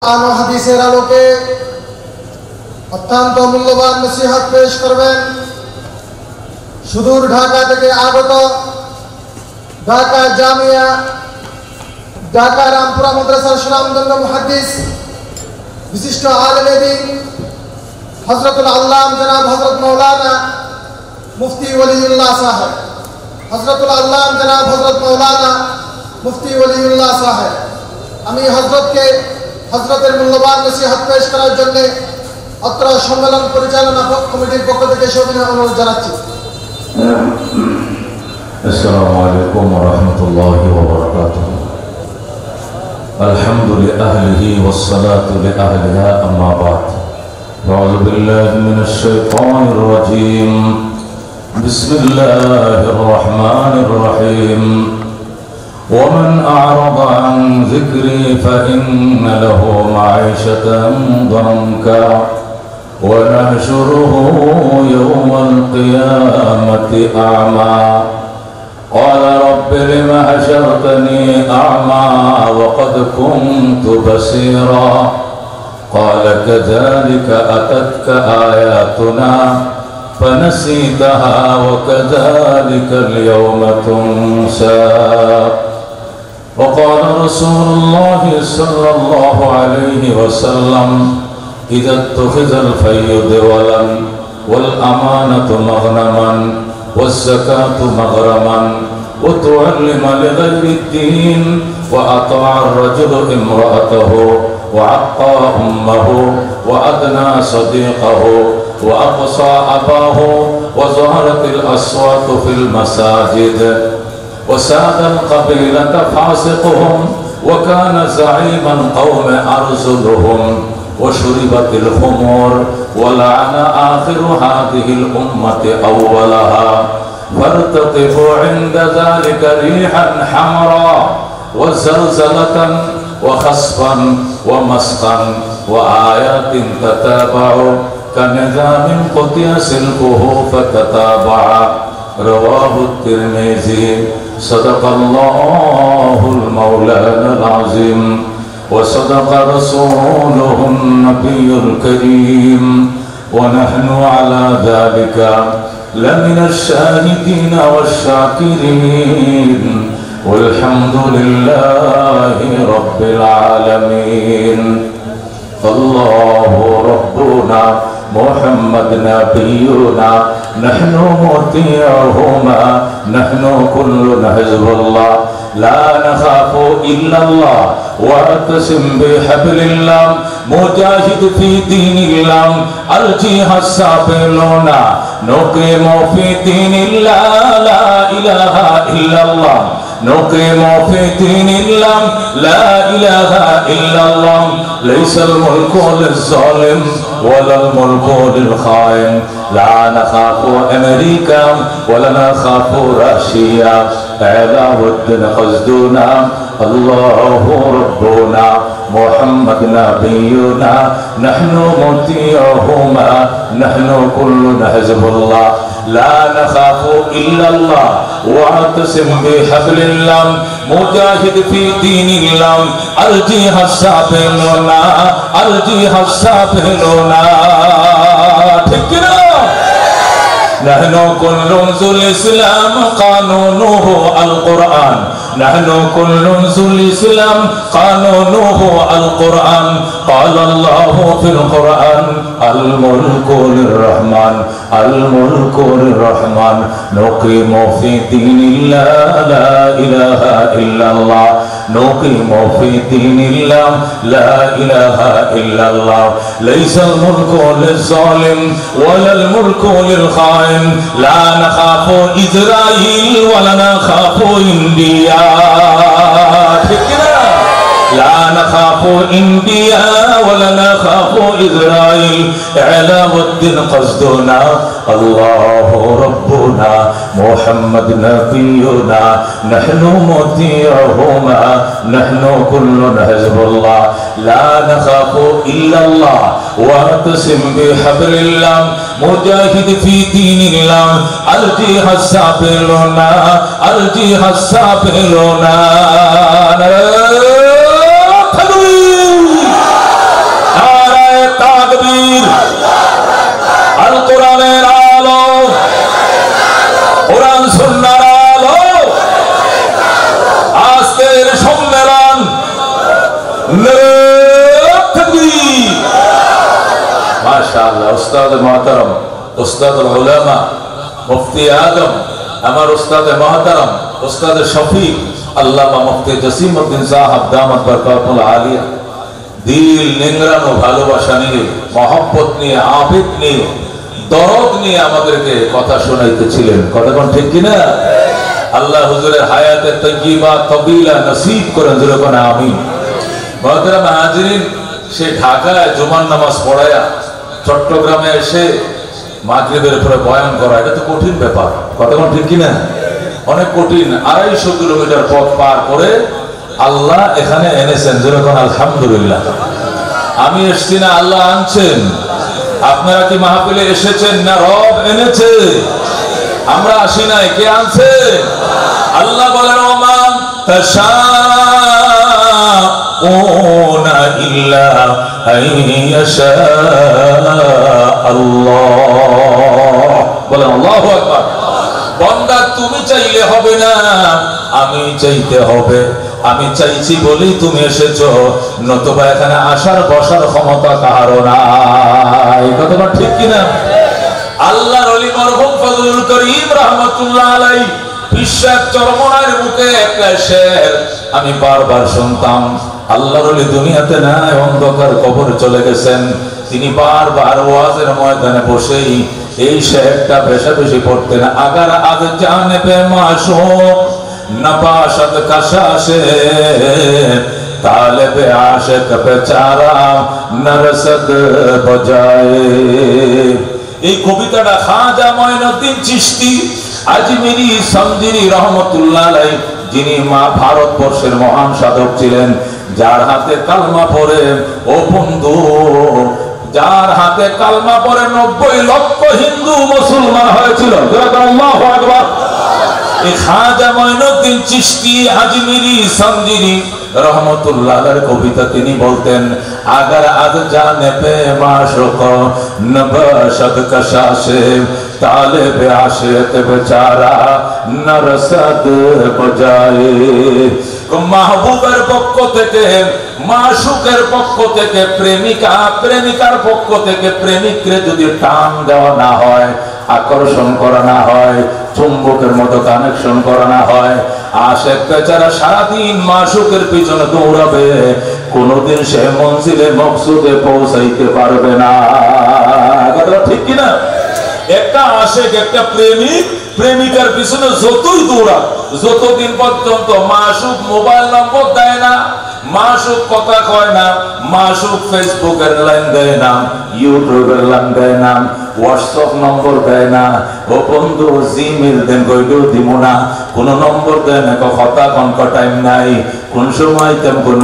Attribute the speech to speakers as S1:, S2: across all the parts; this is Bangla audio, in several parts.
S1: কোরআন ও হাদিসের আলোকে অত্যন্ত মূল্যবান নসিহত পেশ করবেন সুদূর ঢাকা থেকে আগত ঢাকা জামিয়া ঢাকা রামপুরা মাদ্রাসার সুনামধন্য মুহাদ্দিস বিশিষ্ট আলেমে দ্বীন হযরতুল আল্লাম জনাব হযরত মাওলানা মুফতি ওলিউল্লাহ সাহেব হযরতুল আল্লাম জনাব হযরত মাওলানা মুফতি ওলিউল্লাহ সাহেব। আমি হযরতের মূল্যবান নসিহত পেশ করার জন্য অত্র সম্মেলন পরিচালনা কমিটির পক্ষ থেকে সবিনয় অনুরোধ জানাচ্ছি।
S2: السلام عليكم ورحمة الله وبركاته. الحمد لأهله والصلاة لأهلها أما بعد. أعوذ بالله من الشيطان الرجيم. بسم الله الرحمن الرحيم. ومن أعرض عن ذكري فإن له معيشة ضنكا ونحشره يوم القيامة أعمى قال رب لم حشرتني أعمى وقد كنت بصيرا قال كذلك أتتك آياتنا فنسيتها وكذلك اليوم تنسى وقال رسول الله صلى الله عليه وسلم إذا اتخذ الفي دولا والأمانة مغنما والزكاة مغرما وتعلم لغير الدين وأطاع الرجل امرأته وعقى أمه وأدنى صديقه وأقصى أباه وظهرت الأصوات في المساجد وساد القبيلة فاسقهم وكان زعيما قوم أرذلهم وشربت الخمور ولعن آخر هذه الأمة أولها فارتقب عند ذلك ريحا حمرا وزلزلة وخسفا ومسخا وآيات تتابع كنظام قطع سلكه فتتابع رواه الترمذي صدق الله المولانا العظيم وصدق رسوله النبي الكريم ونحن على ذلك لمن الشاهدين والشاكرين والحمد لله رب العالمين. الله ربنا محمد نبينا نحن مطيعهما نحن كلنا حزب الله لا نخاف إلا الله واعتصم بحبل الله مجاهد في دين الله الجهاد السابلون نقيم في دين الله لا إله إلا الله نقيم في دين الله لا إله إلا الله ليس الملك للظالم ولا الملك للخائن لا نخاف أمريكا ولا نخاف روسيا علاء الدين قصدنا الله ربنا محمد نبينا نحن مطيعهما نحن كلنا حزب الله لا نخاف إلا الله واعتصم بحبل الله مجاهد في دين الله الجهاد السابلون الجهاد السابلون نحن كل ذو الإسلام قانونه القرآن نحن كل ذو الإسلام قانونه القرآن قال الله في القرآن الملك للرحمن الملك للرحمن نقيم في دين الله لا إله إلا الله نقيم في دين الله لا إله إلا الله ليس الملك للظالم ولا الملك للخائن لا نخاف إسرائيل ولا نخاف إنديا لا نخاف إنديا ولا نخاف إسرائيل علاء الدين قصدنا الله ربنا محمد نبينا نحن مطيعهما نحن كلنا حزب الله لا نخاف إلا الله واعتصم بحبل الله مجاهد في دين الله الجهاد السابلون الجهاد السابلون
S3: তাকবীর। মাশাআল্লাহ। উস্তাদ মুহতারাম, উস্তাদ উলামা, মুফতি আজম, আমার উস্তাদ মুহতারাম, উস্তাদ শফিক আল্লামা মুফতি জসিমউদ্দিন সাহেব দামাত বরকাতুল আলিয়া দিল নিংড়ানো ভালোবাসা নিয়ে, মহব্বত নিয়ে, আবেগ নিয়ে, দরদ নিয়ে আমাদেরকে কথা শোনাইতেছিলেন। কতক্ষণ ঠিক কিনা? আল্লাহ হুজুরের হায়াতে তাইয়্যিবা তাবিলা নসিব করেন, যেরকম আমিন। মুহতারাম হাজিরিন, সে ঢাকায় জুমার নামাজ পড়ায়া চট্টগ্রামে এসে মাগরিবের উপরে বয়ান করা, এটা তো কঠিন ব্যাপার। কতক্ষণ ঠিক কিনা? অনেক কঠিন। 250 কিলোমিটার পথ পার করে আল্লাহ এখানে এনেছেন, যেরকম আলহামদুলিল্লাহ। আমি এসছি না, আল্লাহ আনছেন। আপনারা কি মাহফিলে এসেছেন না রব এনেছে? আমরা আসি নাই, কে আনছে? আল্লাহ বলেন ওমা তাশাউনা ইল্লা আইয়াশা আল্লাহ। বলেন আল্লাহু আকবার। বান্দা তুমি চাইলে হবে না, আমি চাইতে হবে। আমি চাইছি বলেই তুমি এসেছো, নতুবা এখানে আসার বসার ক্ষমতা কারো নাই। কথাটা ঠিক কিনা? আল্লাহর ওলি মরহুম ফজলুল করিম রাহমাতুল্লাহ আলাইহি বিশ্বাস চরমনার মুখে একটা শের আমি বারবার শুনতাম। আল্লাহর ওলি দুনিয়াতে নাই, অন্ধকার কবরে চলে গেছেন। তিনি বারবার ওয়াজের ময়দানে বসেই এই শেরটা বেশি পড়তেন। আগার আজ জানে বে মাশুক নবাশত কাশাশে তালেবে আশিক বেচারা নরসদ বজায়ে। এই কবিতাটা খাজা মঈনুদ্দিন চিশতি আজমিরি সঞ্জিরি রহমতুল্লাহ আলাইহি, যিনি ভারতবর্ষের মহান সাধক ছিলেন, যার হাতে কালমা পড়ে, ও বন্ধু, যার হাতে কালমা পড়ে 90 লক্ষ হিন্দু মুসলমান হয়েছিল। আল্লাহু আকবার। এই খাজা মঈনুদ্দিন চিশতি আজমিরি সঞ্জিরি রহমতুল্লাহ আলাইহির কবিতা তিনি বলতেন, আগার আজ জানে পে মাশুক নবাশত কশাশে তালেবে আশিক বেচারা নরসদ বজায়ে। মাহবুবের পক্ষ থেকে, মাশুকের পক্ষ থেকে, প্রেমিকার পক্ষ থেকে প্রেমিককে যদি টান দেওয়া না হয়, আকর্ষণ করা না হয়, চুম্বকের মতো কানেকশন করা না হয়, আশিক বেচারা সারাদিন মাশুকের পিছনে দৌড়াবে, কোনদিন সে মঞ্জিলে মকসুদে পৌঁছাইতে পারবে না। কথা ঠিক কিনা? একটা আশিক, একটা প্রেমিক প্রেমিকার পিছনে যতই দৌড়া, যতদিন পর্যন্ত মাশুক মোবাইল নম্বর দেয় না, মাশুক কথা কয় না, মাশুক ফেসবুকের লাইন দেয় না, ইউটিউবের লাইন দেয় না, হোয়াটসঅ্যাপ নম্বর দেয় না, ও বন্ধু জিমেল দেন কইলেও দিব না, কোন নম্বর দেয় না, কথা কনক টাইম নাই, কোন সময় তেমন কোন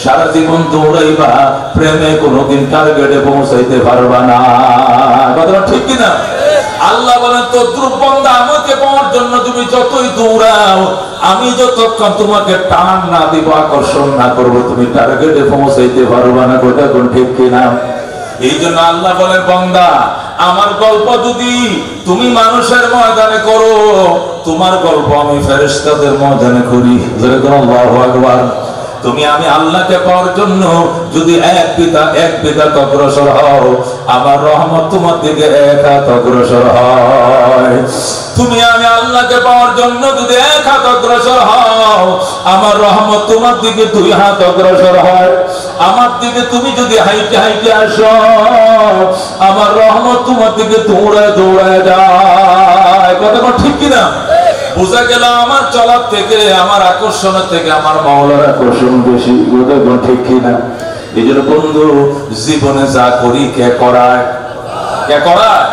S3: সারা জীবন দৌড়াইবা, প্রেমে কোনোদিন টার্গেটে পৌঁছাইতে পারবা না। কথা ঠিক কিনা? আল্লাহ বলেন তদ্রুপ বান্দা, আমাকে পাওয়ার জন্য তুমি যতই দৌড়াও, আমি যতক্ষণ তোমাকে টান না দিব, আকর্ষণ না করবো, তুমি টার্গেটে পৌঁছাইতে পারবা না। কথা কোন ঠিক কিনা? এই জন্য আল্লাহ বলেন বান্দা, আমার গল্প যদি তুমি মানুষের ময়দানে করো, তোমার গল্প আমি ফেরেশতাদের ময়দানে করি। আল্লাহু আকবার। তুমি আমি আল্লাহকে পাওয়ার জন্য যদি এক বিঘা অগ্রসর হও, আমার রহমত তোমার দিকে এক হাত অগ্রসর হয়। তুমি আমি আল্লাহকে পাওয়ার জন্য যদি এক হাত অগ্রসর হও, আমার রহমত তোমার দিকে 2 হাত অগ্রসর হয়। আমার দিকে তুমি যদি হাইটে হাইটে আসো, আমার রহমত তোমার দিকে দৌড়ায় দৌড়ায় যায়। কথা ঠিক কিনা? বোঝা গেল আমার চলার থেকে, আমার আকর্ষণের থেকে আমার মাওলার আকর্ষণ বেশি। ঠিক কিনা? এই জন্য বন্ধু, জীবনে যা করি কে করায়? কে করায়?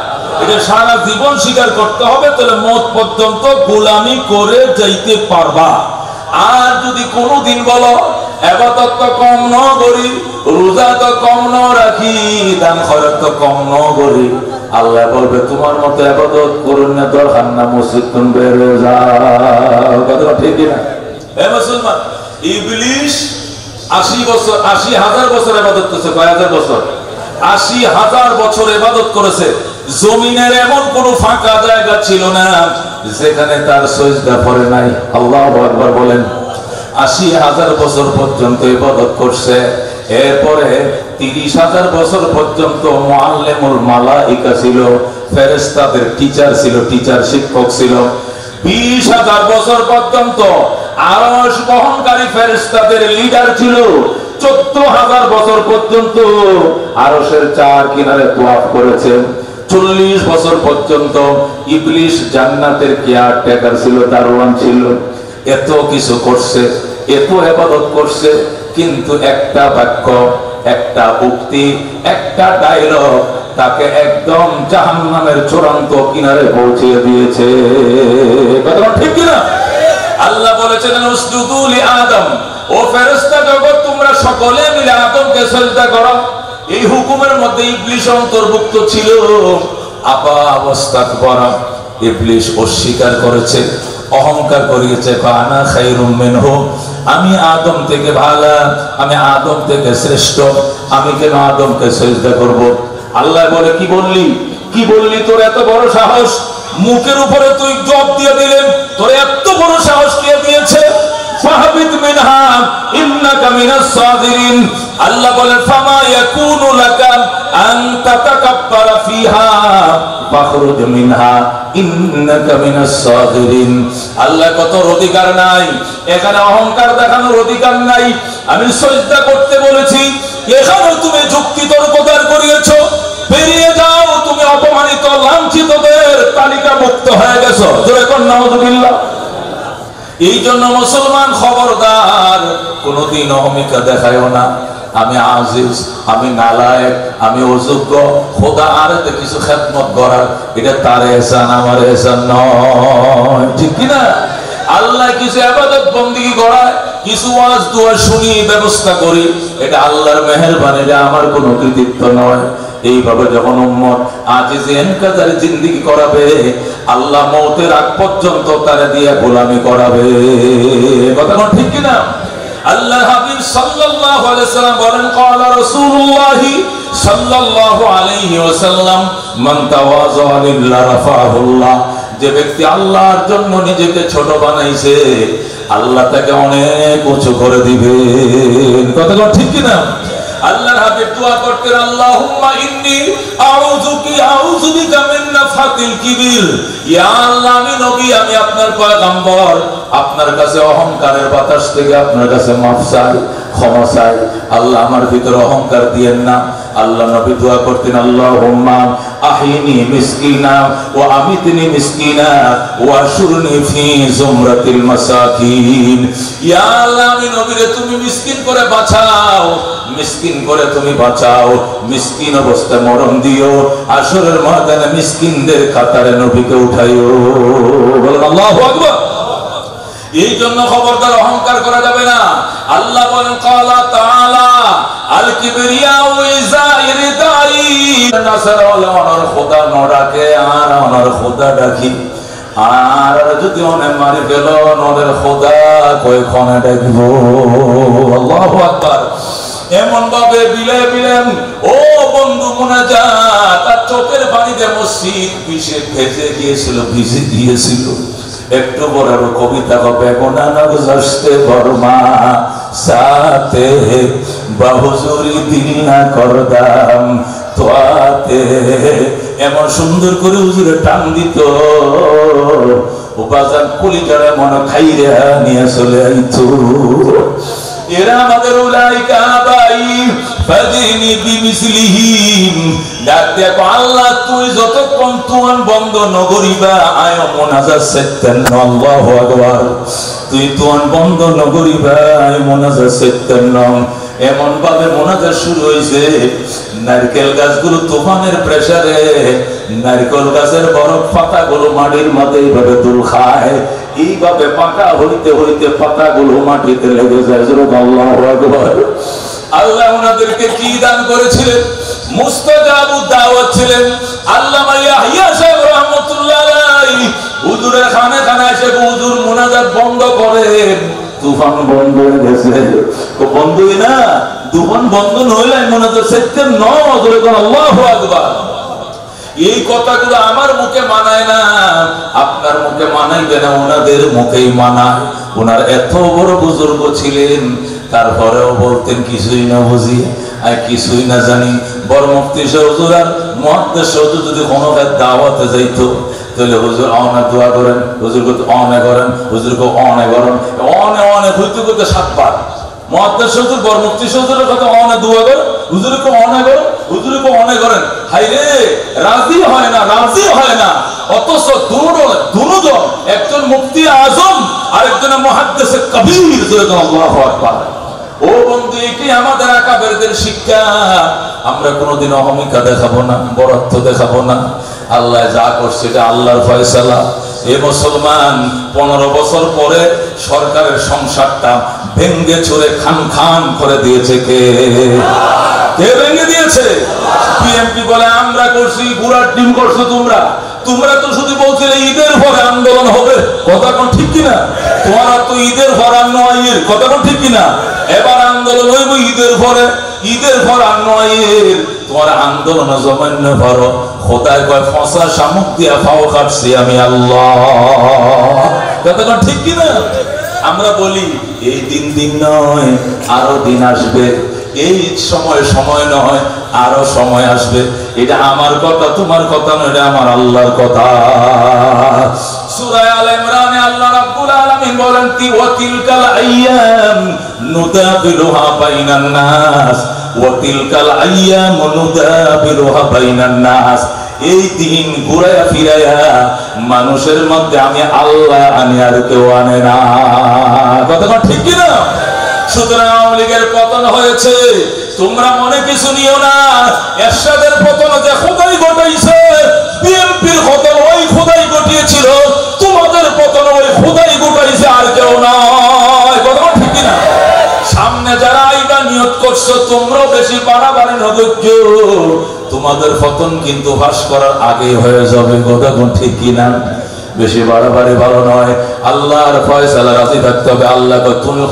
S3: এটা সারা জীবন স্বীকার করতে হবে, তাহলে মত পর্যন্ত গোলামি করে যাইতে পারবা। আর যদি কোনোদিন বলো ইবাদত তো কম ন করি, রোজা তো কম ন রাখি, দান খয়রাত তো কম ন করি, আল্লাহ বলবে তোমার মতো ইবাদত করুন না, দরকার না, মসজিদ তুমি বের হয়ে যাও। কথা ঠিক না? হে মুসলমান, ইবলিস 80,000 বছর ইবাদত করেছে। কয় হাজার বছর? 80,000 বছর ইবাদত করেছে। জমিনের এমন কোন ফাঁকা জায়গা ছিল না যেখানে তার সিজদা পড়ে নাই। আল্লাহু আকবার বলেন। 80,000 বছর পর্যন্ত ইবাদত করছে, এরপরে 30,000 বছর পর্যন্ত মুআল্লিমুল মালাইকা ছিল, ফেরেশতাদের টিচার ছিল, টিচার শিক্ষক ছিল। 20,000 বছর পর্যন্ত আরশ বহনকারী ফেরেশতাদের লিডার ছিল। 14,000 বছর পর্যন্ত আরশের চার কিনারে তোয়াফ করেছে। 40 বছর পর্যন্ত ইবলিস জান্নাতের কেয়ারটেকার ছিল, দারোয়ান ছিল। এত কিছু করছে, এত ইবাদত করছে, কিন্তু একটা বাক্য, একটা উক্তি, একটা ডায়লগ তাকে একদম জাহান্নামের চূড়ান্ত কিনারে পৌঁছে দিয়েছে। কথা ঠিক কিনা? আল্লাহ বলেছেন উসজুদু লি আদম, ও ফেরেশতা জগৎ তোমরা সকলে মিলে আদমকে সিজদা করো। এই হুকুমের মধ্যে ইবলিস অন্তর্ভুক্ত ছিল। আপা ওয়াস্তাকবারা, ইবলিস অস্বীকার করেছে, অহংকার করিয়েছে, আনা খায়রুম মিনহু, আমি আদম থেকে ভালো, আমি আদম থেকে শ্রেষ্ঠ, আমি কেন আদমকে সিজদা করব? আল্লাহ বলে কি বললি, কি বললি? তোর এত বড় সাহস, মুখের উপরে তুই জব দিয়ে দিলেন, তোর এত বড় সাহস কে দিয়েছে? ফাহাবিত মিনহা ইন্নাকা মিনাস সাগিরিন। আল্লাহ বলে ফামা ইয়াকুনু লাকা আন তাতাকাব্বারা ফিহা ফাখরুজ মিনহা ইন্নাকা মিনাস সাগিরিন। আল্লাহ কত অধিকার নাই, এখানে অহংকার দেখানোর অধিকার নাই। আমি সিজদা করতে বলেছি, এখানে তুমি যুক্তি তর্ক দাঁড় করিয়েছো, বেরিয়ে যাও, তুমি অপমানিত লাঞ্ছিতদের তালিকা মুক্ত হয়ে গেছো। জোরে কোন নাউযুবিল্লাহ। এই জন্য মুসলমান খবরদার, কোনদিন অহমিকা দেখায়ও না। আমি আজিজ, আমি নালায়েক, আমি অযোগ্য। খোদা আরেতে কিছু খেদমত করার, এটা তার এহসান, আমার এহসান নয়। ঠিক কিনা? আল্লাহ কিছু ইবাদত বন্দেগী করায়, কিছু ওয়াজ দোয়া শুনি, ব্যবস্থা করি, এটা আল্লাহর মেহেরবানি, এটা আমার কোনো কৃতিত্ব নয়। এইভাবে যখন উম্মত আজিজ ইনকাদার জিন্দেগি করাবে, আল্লাহ মওতের আগ পর্যন্ত তারে দিয়ে গোলামি করাবে। কথা ঠিক কিনা? আল্লাহর হাবিব সাল্লাল্লাহু আলাইহি ওয়াসাল্লাম বলেন, ক্বালা রাসূলুল্লাহ সাল্লাল্লাহু আলাইহি ওয়াসাল্লাম, মান তাওয়াযা লিল্লাহি রাফাহুল্লাহ, যে ব্যক্তি আল্লাহর জন্য নিজেকে ছোট বানাইছে, আল্লাহ তাকে অনেক উঁচু করে দিবেন। কথা ঠিক কিনা? আল্লাহর হাবিব দোয়া করতেন, আল্লাহুম্মা ইন্নী আউযু বিকা মিন নাফহাতিল কিবির। ইয়া আল্লাহ, আমি নবী, আমি আপনার পয়গম্বর, আপনার কাছে অহংকারের বাতাস থেকে আপনার কাছে মাফ চাই, ক্ষমা চাই। আল্লাহ আমার ভিতরে অহংকার দিয়েন না। আল্লাহ নবী দোয়া করতেন, আল্লাহুম্মা আহিনি মিসকিনা ওয়া আমিতনি মিসকিনা ওয়া আশুরনি ফি জুমরাতিল মাসাকিন। ইয়া আল্লাহ, আমি নবীরে তুমি মিসকিন করে বাঁচাও, মিসকিন করে তুমি বাঁচাও, মিসকিন অবস্থায় মরণ দিও, আসরের ময়দানে মিসকিনদের কাতারে নবীকে উঠাইও। বলেন আল্লাহু আকবার। এই জন্য খবরদার অহংকার করা যাবে না। আল্লাহ বলেন, ক্বালা তাআলা আল কিবরিয়া ওয়া ইযাইরিদাই, নাসারা ওয়ালা ওয়ানার খোদা নরাকে আর ওয়ানার খোদা ডাকি, আর যদি ওনে মারি ফেল নরের খোদা কই কোনে ডাকব। আল্লাহু আকবার। এমন ভাবে বিলে বিলেন, ও বন্ধু মুনাজাত, তার চোখের পানিতে মসজিদ ভেসে গিয়েছিল। একটু বড় কবিতা হবে, গোনানক জস্তে বর্মা সাথে বাহুজুরি দিল না করদাম তোয়াতে। এমন সুন্দর করে হুজুরে টান দিত, উপাজান কলিজারা মনে খাইরে নিয়ে চলে আইতো। এরা আমাদের উলাইকা বাই ফাদিনি বিমিসলিহিম। ডাক দেখো, আল্লাহ তুই যতক্ষণ তুয়ান বন্ধ নগরিবা আয় মুনাজাত সেতেন। আল্লাহু আকবার। তুই তুয়ান বন্ধ নগরিবা আয় মুনাজাত সেতেন। এমন ভাবে মুনাজাত শুরু হয়েছে, নারকেল গাছগুলো তুফানের প্রেসারে, নারকেল গাছের বরফ পাতাগুলো মাটির মধ্যে এইভাবে দুল খায়। এইভাবে পাকা হইতে হইতে পাতাগুলো মাটিতে লেগে যায়। আল্লাহু আকবার। আল্লাহ ওনাদেরকে কি দান করেছিলেন? মুস্তাজাবু দাওয়াত ছিলেন। আল্লামা ইয়াহইয়া সাহেব রাহমাতুল্লাহ আলাইহি হুজুরের খানে খানে এসে হুজুর মুনাজাত বন্ধ করেন, তুফান বন্ধ হয়ে গেছে। তো বন্ধই না, তুফান বন্ধ নইলে মুনাজাত সেতেন ন। আল্লাহু আকবার। এই কথাগুলো আমার মুখে মানায় না, আপনার মুখে মানাইবে না, ওনাদের মুখেই মানায়। ওনার এত বড় বুজুর্গ ছিলেন, তারপরেও বলতেন কিছুই না বুঝি আর কিছুই না জানি। বড় মুফতি হুজুর আর মুহাদ্দিস হুজুর যদি কোনো দাওয়াতে যাইতো তাহলে হুজুর অনে দোয়া করেন, হুজুর অনে করেন, হুজুরকে অনে করেন, অনে হইতে করতে 7 বার। মুহাদ্দিস হুজুর বড় মুফতি হুজুরের কথা অনে দোয়া করেন, হুজুরকে অনে করেন, হুজুরকে অনে করেন। হাই রে, রাজি হয় না, রাজি হয় না। অথচ দুজন, একজন মুফতি আজম আর একজন মুহাদ্দিসে কবীর। আল্লাহু আকবার। ও বন্ধু, এটি আমাদের আকাবেরদের শিক্ষা। আমরা কোনোদিন অহমিকা দেখাবো না, বরত্ব দেখাবো না। আল্লাহ যা করছে এটা আল্লাহর ফয়সালা। এ মুসলমান 15 বছর পরে সরকারের সংসারটা ভেঙ্গে চুরে খান খান করে দিয়েছে কে? কে ভেঙে দিয়েছে? বিএনপি বলে আমরা করছি, গুড়ার ডিম করছো তোমরা। তোমরা তো শুধু বলছিলে ঈদের পরে আন্দোলন হবে, কথা কোন ঠিক কিনা? তোমার তো ঈদের পর আর নয়ের, কথা কোন ঠিক কিনা? এবার আন্দোলন হইব ঈদের পরে, ঈদের পর আর নয়ের। তোমার আন্দোলন জমান্য ভরো, খোদায় কয় ফসা শামুক দিয়া ফাও কাটছি আমি আল্লাহ, কথা কোন ঠিক কিনা? আমরা বলি এই দিন নয়, আরো দিন আসবে। এই সময় নয়, আরো সময় আসবে। এটা আমার কথা, তোমার কথা নয়, এটা আমার আল্লাহর কথা। সূরা আল ইমরানে আল্লাহ রাব্বুল আলামিন বলেন ওয়া তিলকাল আইয়াম নুদাবিলুহা বাইনান নাস, ওয়া তিলকাল আইয়াম নুদাবিলুহা বাইনান নাস। এই দিন ঘুরায়া ফিরাইয়া মানুষের মধ্যে আমি আল্লাহ আনি, আর কেউ আনে না, কথা ঠিক কিনা? সুতরাং আওয়ামী লীগের পতন হয়েছে, তোমরা মনে কিছু নিও না। এরশাদের পতন যে খোদাই ঘটাইছে, বিএনপির পতন ওই খোদাই ঘটিয়েছিল, তোমাদের পতন ওই খোদাই ঘটাইছে, আর কেউ নয়, কথা ঠিক কিনা? সামনে যারা আইবা নিয়ত করছো, তোমরাও বেশি বাড়াবাড়ি নবজ্ঞ, তোমাদের পতন কিন্তু ফাঁস করার আগে হয়ে যাবে, কথা ঠিক কিনা? বেশি বাড়াবাড়ি ভালো নয়। আল্লাহর ফয়সালা রাজি থাকতে হবে। আল্লাহ তুই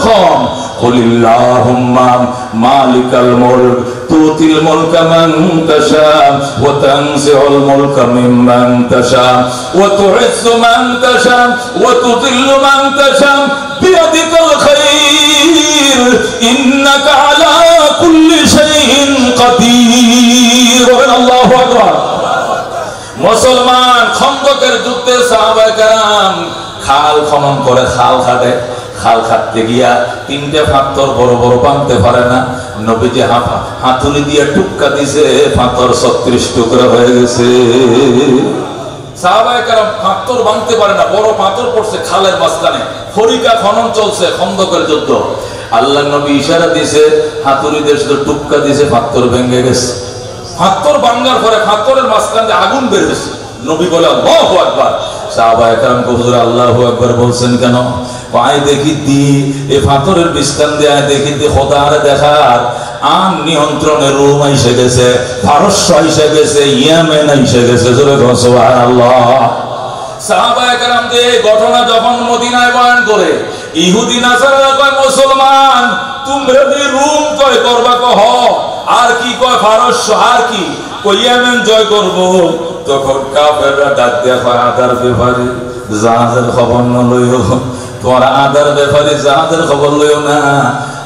S3: খন কুলিল্লাহুম্মা মালিকাল মুলক তুতিল মুলকা মান তাশা ওয়া তানজিউল মুলকা মিম্মান তাশা ওয়া তুইজ্জু মান তাশা ওয়া তুযিল্লু মান তাশা বিয়াদিকাল খায়র ইন্নাকা আলা কুল্লি শাইইন কাদির। আল্লাহু আকবার। মুসলমান খন্দকের যুদ্ধে সাহাবায়ে কেরাম খাল খনন করে, খাল খাটে। খাল খাটতে গিয়া 3টে পাথর বড় বড় বাঁধতে পারে না। নবীজি হাতুড়ি দিয়ে টুক্কা দিছে, পাথর 36 টুকরা হয়ে গেছে। সাহাবায়ে কেরাম পাথর বাঁধতে পারে না, বড় পাথর পড়ছে খালের মাঝখানে। হরিকা খনন চলছে, খন্দকের যুদ্ধ। আল্লাহ নবী ইশারা দিছে, হাতুড়ি দিয়ে শুধু টুক্কা দিছে, পাথর ভেঙে গেছে। পাথর ভাঙার পরে পাথরের মাঝখান দিয়ে আগুন বের হয়েছে। নবী বলে আল্লাহু আকবার। সাহাবায়ে কেরাম হুজুর আল্লাহু আকবার বলছেন কেন? আয় দেখি দি এই পাথরের বিস্তান দিয়ে, আয় দেখি দি খোদারে দেখার আন নিয়ন্ত্রণের রুম এসে গেছে, পারস্য এসে গেছে, ইয়েমেন এসে গেছে। জোরে বলো সুবহানাল্লাহ। সাহাবায়ে কেরাম এই ঘটনা যখন মদিনায় বয়ান করে, ইহুদি নাসারারা কয় মুসলমান তোমরা যে রুম জয় করবা কহ, আর কি কয় পারস্য, আর কি কই ইয়েমেন জয় করব। তখন কাফেররা ডাক দেয়া কয় আদার ব্যাপারে জাহাজের খবর না লইও, তোমার আদার ব্যাপারে জাহাজের খবর লইও না।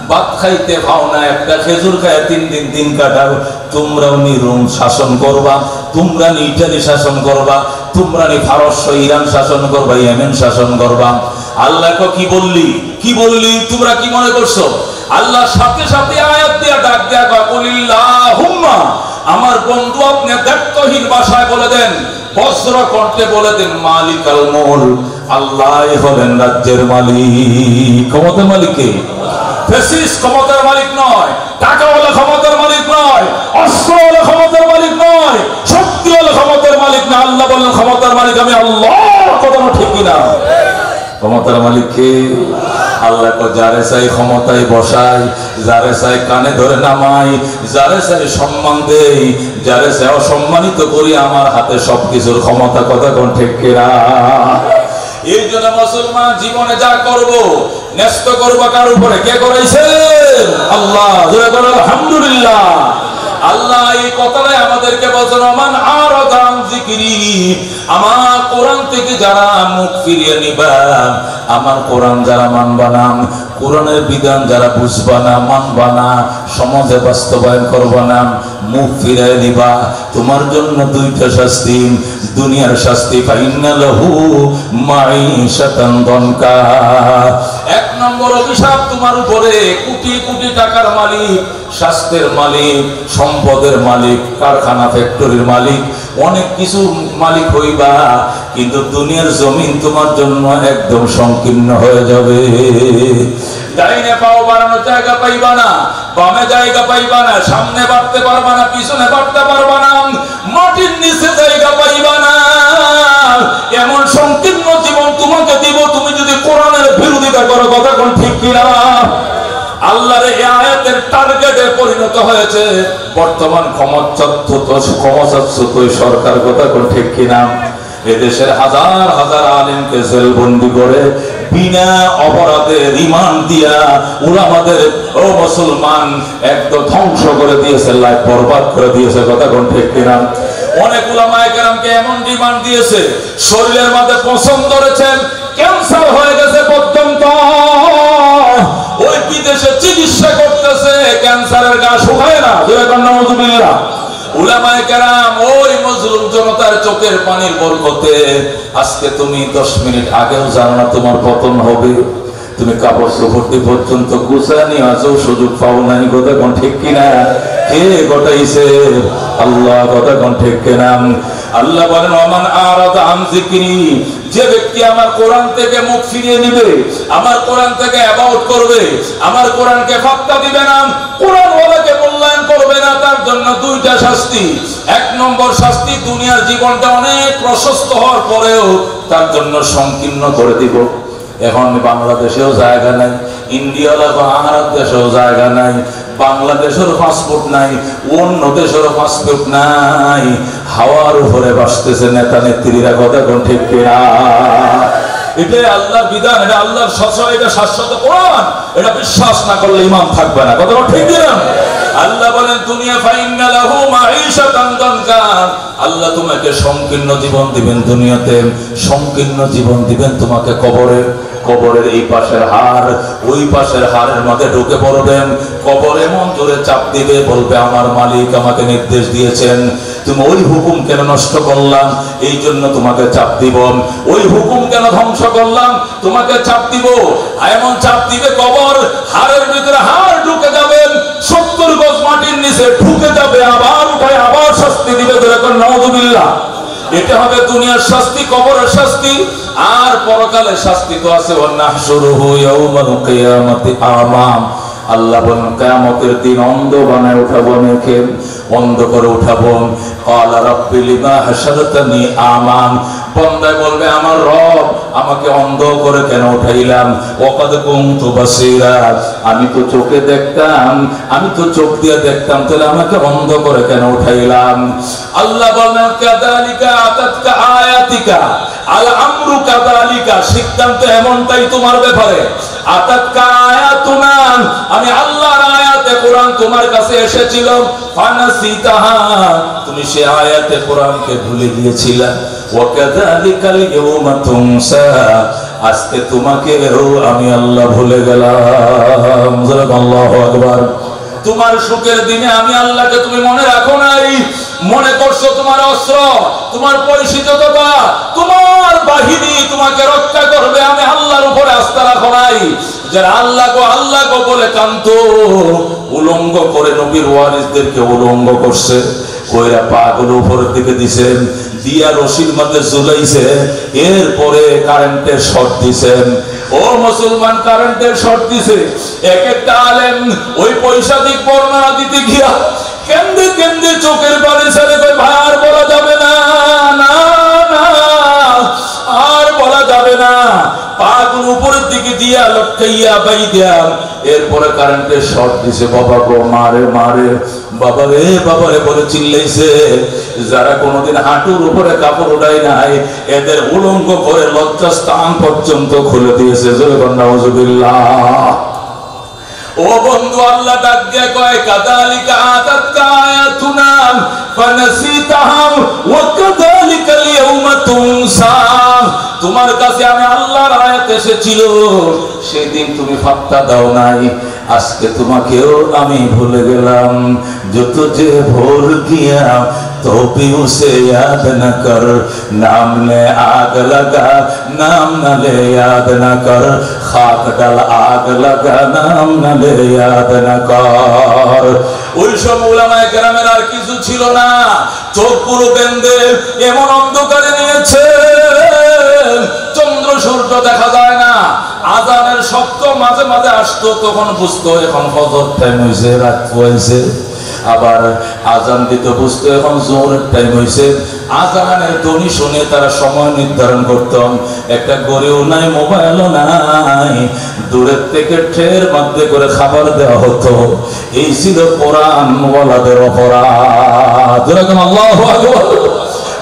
S3: ভাত খাইতে পাও না, একটা খেজুর খায় 3 দিন দিন কাটাও। তোমরাও নি রোম শাসন করবা, তোমরা নি ইটালি শাসন করবা, তোমরা নি পারস্য ইরান শাসন করবা, ইয়েমেন শাসন করবা। আল্লাহ কি বললি, কি বললি, তোমরা কি মনে করছো? আল্লাহ সাথে সাথে আয়াত দিয়া ডাক দেয়া কয় কুলিল্লাহুম্মা। আমার বন্ধু আপনি দায়িত্বহীন ভাষায় বলে দেন, বজ্র কণ্ঠে বলে দেন মালিকাল মুলক, আল্লাহ হলেন রাজ্যের মালিক। ক্ষমতার মালিক কে? ফ্যাসিস্ট ক্ষমতার মালিক নয়, টাকাওয়ালা ক্ষমতার মালিক নয়, অস্ত্রওয়ালা ক্ষমতার মালিক নয়, শক্তিওয়ালা ক্ষমতার মালিক না। আল্লাহ বলেন ক্ষমতার মালিক আমি আল্লাহ। কথা ঠিক কিনা? ক্ষমতার মালিক কে? আল্লাহ কো যারে চাই ক্ষমতায় বসাই, যারে চাই কানে ধরে নামাই, যারে চাই সম্মান দেই, যারে চাই অসম্মানিত করি। আমার হাতে সবকিছুর ক্ষমতা। কথা কোন ঠিক কিনা? এই জন্য মুসলমান জীবনে যা করব ন্যস্ত করব কার উপরে? কে করাইছে? আল্লাহ। আলহামদুলিল্লাহ। আল্লাহ এই কথাটাই আমাদেরকে বলছেন, ওমান আরাদা আন যিকরি, আমার কোরআন থেকে যারা মুখ ফিরিয়ে নিবা, আমার কোরআন যারা মানবা না, কোরআনের বিধান যারা বুঝবা না, মানবা না, সমাজে বাস্তবায়ন করবা না, মুখ ফিরিয়ে নিবা, তোমার জন্য দুইটা শাস্তি। দুনিয়ার শাস্তি, ফাইন্না লাহু মাঈশাতান দনকা, এক নম্বর অভিশাপ তোমার উপরে, কোটি কোটি টাকার মালিক, স্বাস্থ্যের মালিক, সম্পদের মালিক, কারখানা ফ্যাক্টরির মালিক, অনেক কিছু মালিক হইবা, কিন্তু দুনিয়ার জমিন তোমার জন্য একদম সংকীর্ণ হয়ে যাবে। ডাইনে পাও বাড়ানোর জায়গা পাইবা না, বামে জায়গা পাইবা না, সামনে বাড়তে পারবা না, পিছনে বাড়তে পারবা না, মাটির নিচে জায়গা পাইবা না। এমন সংকীর্ণ জীবন তোমাকে দিব তুমি যদি কোরআনের বিরোধিতা করো। কথা কোন ঠিক কিনা? আল্লাহর এই আয়াতের টার্গেটে পরিণত হয়েছে বর্তমান ক্ষমতাচ্যুত সরকার। কথা কোন ঠিক কিনা? এদেশের হাজার হাজার আলেমকে জেলবন্দি করে বিনা অপরাধে রিমান্ড দিয়া ওরা আমাদের মুসলমান একদম ধ্বংস করে দিয়েছে, লাইফ বরবাদ করে দিয়েছে। কথা কোন ঠিক কিনা? অনেক উলামায়ে কেরামকে এমন রিমান্ড দিয়েছে, শরীরের মধ্যে পছন্দ করেছেন, ক্যান্সার হয়ে গেছে পর্যন্ত, ওই বিদেশে চিকিৎসা করতেছে, ক্যান্সারের গা শুকায় না। নাউযুবিল্লাহ। উলামায়ে কেরাম ওই মজলুম জনতার চোখের পানির বরকতে আজকে তুমি 10 মিনিট আগেও জানো না তোমার পতন হবে। তুমি কাপড় চোপড় পর্যন্ত গুছায় নিয়ে আসো, সুযোগ পাও নাই। কথা কোন ঠিক কিনা? কে ঘটাইছে? আল্লাহ। কথা কোন ঠিক কিনা? আল্লাহ বলেন, ওমান আরাদা আন যিকরি, যে ব্যক্তি আমার কোরআন থেকে মুখ ফিরিয়ে নিবে, আমার কোরআন থেকে অ্যাবাউট করবে, আমার কোরআনকে ফাত্তা দিবে না, কোরআন ওয়ালাকে মূল্যায়ন করবে না, তার জন্য দুইটা শাস্তি। এক নম্বর শাস্তি, দুনিয়ার জীবনটা অনেক প্রশস্ত হওয়ার পরেও তার জন্য সংকীর্ণ করে দিব। এখন বাংলাদেশেও জায়গা নাই, ইন্ডিয়া আরব দেশেও জায়গা নাই, বাংলাদেশের পাসপোর্ট নাই, অন্য দেশের পাসপোর্ট নাই, হাওয়ার উপরে বাসতেছে নেতা নেত্রীরা। কথা কোন ঠিক কিনা? এটা আল্লাহর বিধান, এটা আল্লাহর শাসন, এটা শাশ্বত কোরআন। এটা বিশ্বাস না করলে ঈমান থাকবে না। কথা ঠিক কিনা? আল্লাহ বলেন, দুনিয়া ফাইন্না লাহু মাঈশাতান দনকা, আল্লাহ তোমাকে সংকীর্ণ জীবন দিবেন। দুনিয়াতে সংকীর্ণ জীবন দিবেন তোমাকে কবরে। কবরের এই পাশের হাড় ওই পাশের হাড়ের মধ্যে ঢুকে পড়বেন, কবরে মন জোরে চাপ দিবে, বলবে আমার মালিক আমাকে নির্দেশ দিয়েছেন, তুমি ওই হুকুম কেন নষ্ট করলাম, এই জন্য তোমাকে চাপ দিব। ওই হুকুম কেন ধ্বংস করলাম, তোমাকে চাপ দিব। এমন চাপ দিবে, কবর হাড়ের ভিতরে হাড় ঢুকে যাবেন, 70 গজ মাটির নিচে ঢুকে যাবে, আবার উঠায় আবার শাস্তি দিবে। নাউযুবিল্লাহ। এটা হবে দুনিয়ার শাস্তি, কবরের শাস্তি। আর পরকালের শাস্তি তো আছে, ওয়ানাহশুরুহু ইয়াউমাল কিয়ামাতি আমা, আল্লাহ বলেন কিয়ামতের দিন অন্ধ বানায় উঠাবো, মেখে অন্ধ করে উঠাবো। ক্বালা রাব্বি লিমা হাশারতানি আমা, বান্দা বলবে আমার রব আমাকে অন্ধ করে কেন উঠাইলাম, ওয়াকাদ কুনতু বাসীরা, আমি তো চোখে দেখতাম, আমি তো চোখ দিয়ে দেখতাম, তাহলে আমাকে অন্ধ করে কেন উঠাইলাম। আল্লাহ বলেন কাযালিকা আতাতকা আয়াতিকা, আল আমরু কাযালিকা, সিদ্ধান্ত এমনটাই তোমার ব্যাপারে। আতাতকা আয়াতুনা, আমি আল্লাহর আয়াতে কোরআন তোমার কাছে এসেছিল, ফানাসিতাহা, তুমি সে আয়াতে কোরআনকে ভুলে গিয়েছিলে। ওয়া কাযালিকাল ইয়াউমা তুনসা, আজকে তোমাকেও আমি আল্লাহ ভুলে গেলাম। আল্লাহু আকবার। তোমার সুখের দিনে আমি আল্লাহকে তুমি মনে রাখো নাই, মনে করছো তোমার অস্ত্র, তোমার পরিচিততা, তোমার বাহিনী তোমাকে রক্ষা করবে, আমি আল্লাহর উপরে আস্থা রাখো নাই। যারা আল্লাহ গো বলে কান্ত, উলঙ্গ করে নবীর ওয়ারিসদেরকে উলঙ্গ করছে, কইরা পাগুলো উপরের দিকে দিছেন, দিয়া রশির মধ্যে ঝুলাইছে, এরপরে কারেন্টের শর্ট দিছেন। ও মুসলমান, কারেন্টের শর্ট দিছে। এক একটা আলেম ওই পয়সা দিক বর্ণনা দিতে গিয়া কেন্দ্রে কেন্দ্রে চোখের পানি ছেড়ে কই, ভাই আর বলা যাবে না, না না আর বলা যাবে না। পাগুলো উপরের দিকে দিয়া লটকাইয়া বাইদিয়া, এরপরে কারেন্টের শর্ট দিছে। বাবা গো, মারে মারে, বাবা রে বলে চিল্লাইছে। যারা কোনোদিন হাঁটুর উপরে কাপড় উঠায় নাই, এদের উলঙ্গ করে লজ্জাস্থান পর্যন্ত খুলে দিয়েছে। নাউযুবিল্লাহ। ও বন্ধু, আল্লাহ ডাক দিয়ে কয় কাযালিকা আতাতকা আয়াতু নাসিতাহা ওয়া কাযালিকাল ইয়াউমা তুনসা। তোমার কাছে আমি আল্লাহর আয়াত এসেছিল, সেদিন তুমি পাত্তা দাও নাই, আজকে তোমাকেও আমি ভুলে গেলাম। जो तुझे भूल किया तो भी उसे याद न कर, नाम ले आग लगा नाम न ले याद न कर, खाक डाल आग लगा नाम न ले याद न कर। ওই সব উলামায়ে কেরামের আর কিছু ছিল না, চোখ পুরো বেঁধে এমন অন্ধকারে নিয়েছে চন্দ্র সূর্য দেখা যায় না। আজানের শব্দ মাঝে মাঝে আসতো, তখন বুঝতো এখন ফজর টাইম হয়েছে, রাত হয়েছে। আবার আজান দিতে বুঝতো এখন জোহরের টাইম হয়েছে। আজানের ধ্বনি শুনে তারা সময় নির্ধারণ করতাম। একটা গড়িও নাই, মোবাইলও নাই, দূরের থেকে ট্রের মধ্যে করে খাবার দেওয়া হতো। এই ছিল কোরআন ওয়ালাদের অপরাধ। যেরকম আল্লাহু আকবার।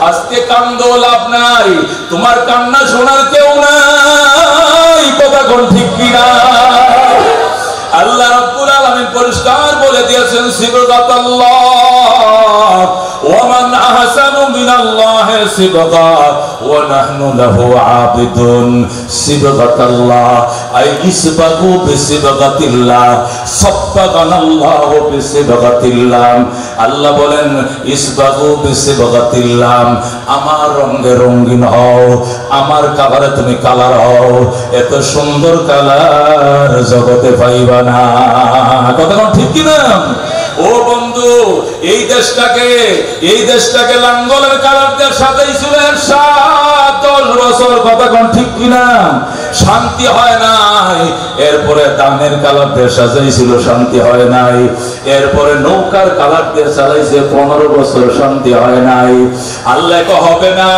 S3: আজকে কান্দো লাভ নাই, তোমার কান্না শোনার কেউ নাই, কথা কোন ঠিক কিনা? আল্লাহ রাব্বুল আলামিন পরিষ্কার বলে দিয়েছেন সিবগাতাল্লাহ ওয়া মান আহসানু মিনাল্লাহি সিবগা ওয়া নাহনু লাহু আবিদুন। সিবগাতাল্লাহ আই ইসবাগু বিসিবগাতিল্লাহ, সাব্বাগানাল্লাহু বিসিবগাতিল্লাহ। আল্লাহ বলেন ইসবাগু বিসিবগাতিল্লাহ, আমার রঙে রঙিন হও, আমার কালারে তুমি কালার হও। এত সুন্দর কালার জগতে পাইবা না, কথা ঠিক কিনা? ও বন্ধু, এই দেশটাকে লাঙ্গলের কালার দিয়ে সাজাইছিল 10 বছর, কথা কোন ঠিক কিনা? শান্তি হয় নাই। এরপরে দানের কালার দিয়ে সাজাইছিল, শান্তি হয় নাই। এরপরে নৌকার কালার দিয়ে চালাইছে 15 বছর, শান্তি হয় নাই। আল্লাহ হবে না,